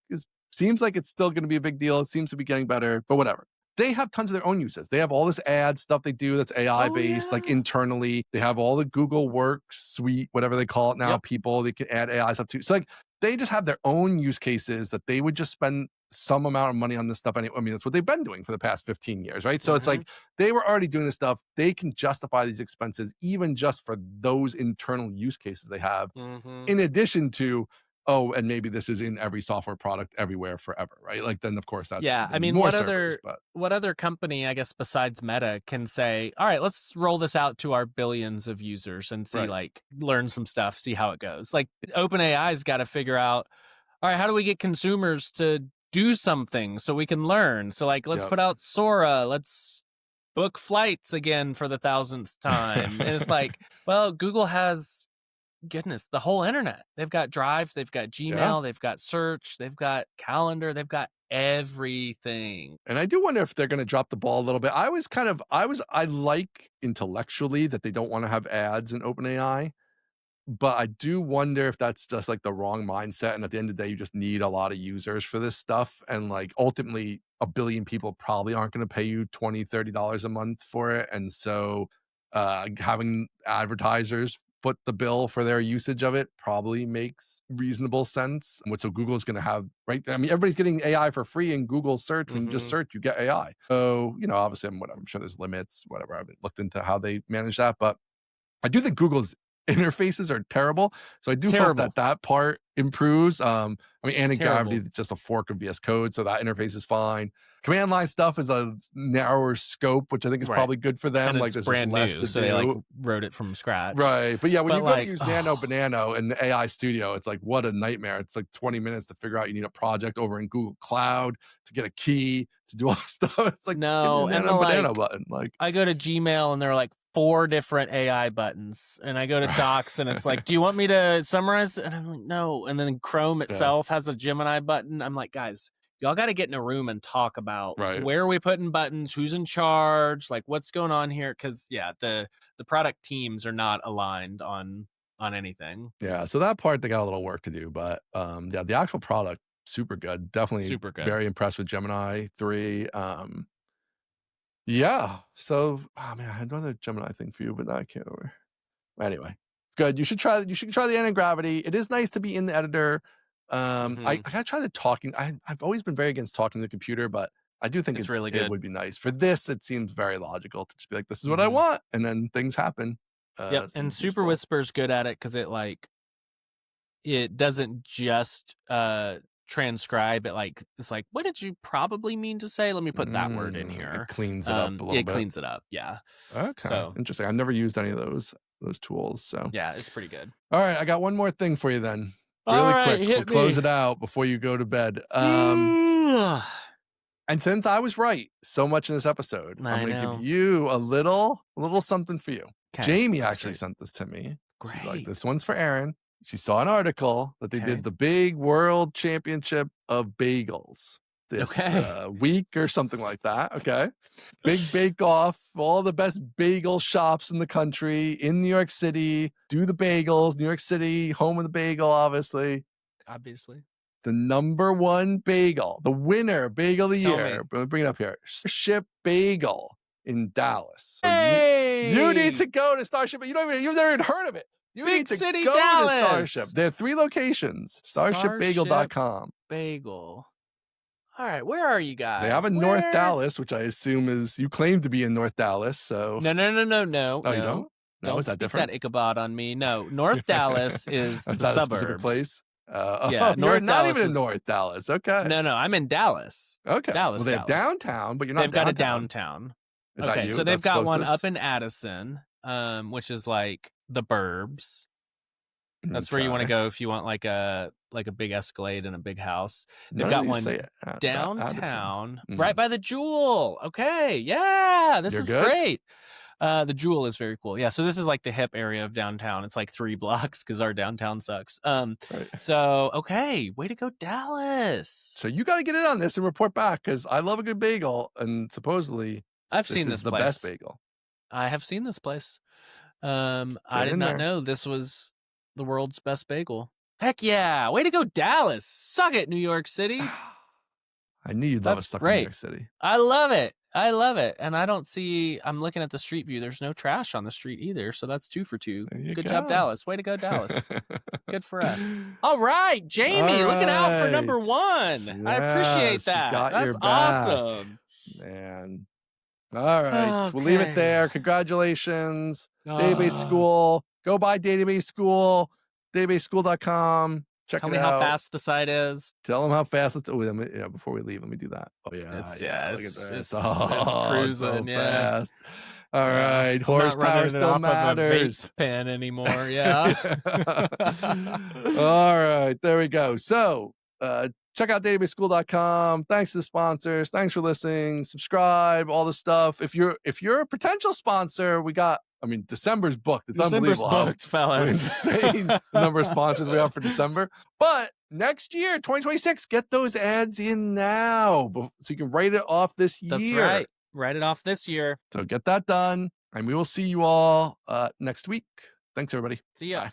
seems like it's still going to be a big deal. It seems to be getting better, but whatever. They have tons of their own uses. They have all this ad stuff they do that's AI Oh based, like yeah. internally. They have all the Google Work suite, whatever they call it now, Yep. people they can add AI stuff to. So like they just have their own use cases that they would just spend some amount of money on this stuff anyway. I mean, that's what they've been doing for the past 15 years, right? So it's Mm-hmm. like they were already doing this stuff. They can justify these expenses even just for those internal use cases they have, Mm-hmm. in addition to, oh, and maybe this is in every software product everywhere forever, right? Like then of course that's Yeah, gonna I be mean, more servers, but what other company, I guess, besides Meta can say, all right, let's roll this out to our billions of users and see, right. like, learn some stuff, see how it goes. Like, OpenAI's got to figure out, all right, how do we get consumers to do something so we can learn? So, like, let's Yep. put out Sora, let's book flights again for the thousandth time. And it's like, well, Google has, goodness, the whole internet. They've got Drive, they've got Yeah. Gmail, they've got Search, they've got Calendar, they've got everything. And I do wonder if they're gonna drop the ball a little bit. I like intellectually that they don't wanna have ads in OpenAI, but I do wonder if that's just, like, the wrong mindset, and at the end of the day, you just need a lot of users for this stuff, and, like, ultimately, a billion people probably aren't gonna pay you $20, $30 a month for it, and so, having advertisers foot the bill for their usage of it probably makes reasonable sense, which so Google's gonna have right? I mean, everybody's getting AI for free in Google search. When you just Mhm. search, you get AI. So, obviously, I'm sure there's limits, whatever. I haven't looked into how they manage that, but I do think Google's interfaces are terrible, so I do hope that Terrible, that part improves. I mean, anti-gravity terrible. is just a fork of VS Code, so that interface is fine. Command line stuff is a narrower scope, which I think is Right. probably good for them, And like, it's there's just brand less new, to so they, like, do. wrote it from scratch. Right, but yeah, when But, you go to like, use Nano oh, Banano in the AI studio, it's like, what a nightmare. It's like 20 minutes to figure out you need a project over in Google Cloud to get a key, to do all this stuff. It's like, just give me the no, and Nano the, Banano like button, like I go to Gmail and there are like 4 different AI buttons, and I go to Docs and it's like, "Do you want me to summarize?" And I'm like, "No." And then Chrome Yeah, itself has a Gemini button. I'm like, "Guys, y'all got to get in a room and talk about right. where are we putting buttons, who's in charge, like what's going on here?" Because yeah, the product teams are not aligned on anything. Yeah, so that part, they got a little work to do, but, yeah, the actual product, super good. Definitely Super good. very impressed with Gemini 3. Yeah, so, oh, man, I had another Gemini thing for you, but now I can't remember. Anyway, good. You should try the anti-gravity. It is nice to be in the editor. I Hmm. gotta try the talking. I've always been very against talking to the computer, but I do think It's it really it good. would be nice. For this, it seems very logical to just be like, "This is what I Hmm. want," and then things happen. Yep. And Seems Super useful. Whisper's good at it because it doesn't just transcribe it, like it's like, what did you probably mean to say, let me put that word in It here. cleans it up a little It bit. cleans it up, yeah. Okay, So interesting. I've never used any of those tools, so yeah, it's pretty good. alright, I got one more thing for you then. All Really right, quick, we'll hit close me. it out before you go to bed. I And since I was right so much in this episode, I'm gonna give know. you a little something for you. Okay, Jamie that's actually great. sent this to me. She's like, Great. "This one's for Aaron." She saw an article that they Okay. did the big world championship of bagels this, Okay. week or something like that, okay? Big bake off, all the best bagel shops in the country, in New York City, do the bagels, New York City, home of the bagel, obviously. Obviously. The number 1 bagel, the winner bagel of the Tell me. year, bring it up here, Starship Bagel in Dallas. So you need Hey, to go to Starship, but you've never even heard of it. You big need to city go to Starship. Dallas. There are 3 locations, Starship starshipbagel.com. Bagel. All right, where are you They have guys? a North Where? Dallas, which I assume is you claim to be in North Dallas, so No, no, no, no, no, oh, you no. don't? No, is Don't that speak that different? Ichabod on me. No, North Dallas is Is the that a specific suburbs. place? Yeah, You're North not Dallas even in is North Dallas, okay. no, no, I'm in Dallas. Okay. Well, Dallas, they have Dallas. downtown, but you're not They've got a downtown. downtown. Is that Okay, so you? they've That's got one up closest? in Addison, which is like the burbs. That's where you wanna Okay. go if you want like a big Escalade and a big house. They've None of got these one say Addison. downtown, right by the Jewel. Okay, yeah, this You're is good? great. The Jewel is very cool. Yeah, so this is like the hip area of downtown. It's like 3 blocks because our downtown sucks. Right. So okay, way to go, Dallas. So you gotta get in on this and report back because I love a good bagel, and supposedly I've this seen is this the best place. bagel. I have seen this place. I Get did in not there. know this was the world's best bagel. Heck yeah! Way to go, Dallas. Suck it, New York City. I knew you'd love a That's sucker New great. York City. I love it. I love it. And I don't see, I'm looking at the street view. There's no trash on the street either. So that's 2 for 2. There you Good job, go. Dallas. Way to go, Dallas. Good for us. All right, All Jamie, looking out for right. number 1. I appreciate Yes, she's that. got your That's back, awesome. man. All right, we'll leave it Okay. there. Congratulations. Database Uh, School. Go buy Database School, databaseschool.com. Check Tell it me how out. fast the site is. Tell them how fast it's yeah, before we leave, let me do that. Oh, yeah, It's yeah, yeah, look at it's this. it's Oh, it's so cruising, yeah. fast. All Yeah. right, I'm not horsepower running it still off of a vape matters. pen anymore. Yeah. All right, there we go. So, check out databaseschool.com. Thanks to the sponsors. Thanks for listening. Subscribe, all the stuff. If you're a potential sponsor, I mean, December's booked. It's December's unbelievable how booked, fellas. insane the number of sponsors we have for December. But next year, 2026, get those ads in now so you can write it off this That's year. right. Write it off this year. So get that done, and we will see you all next week. Thanks, everybody. See ya. Bye.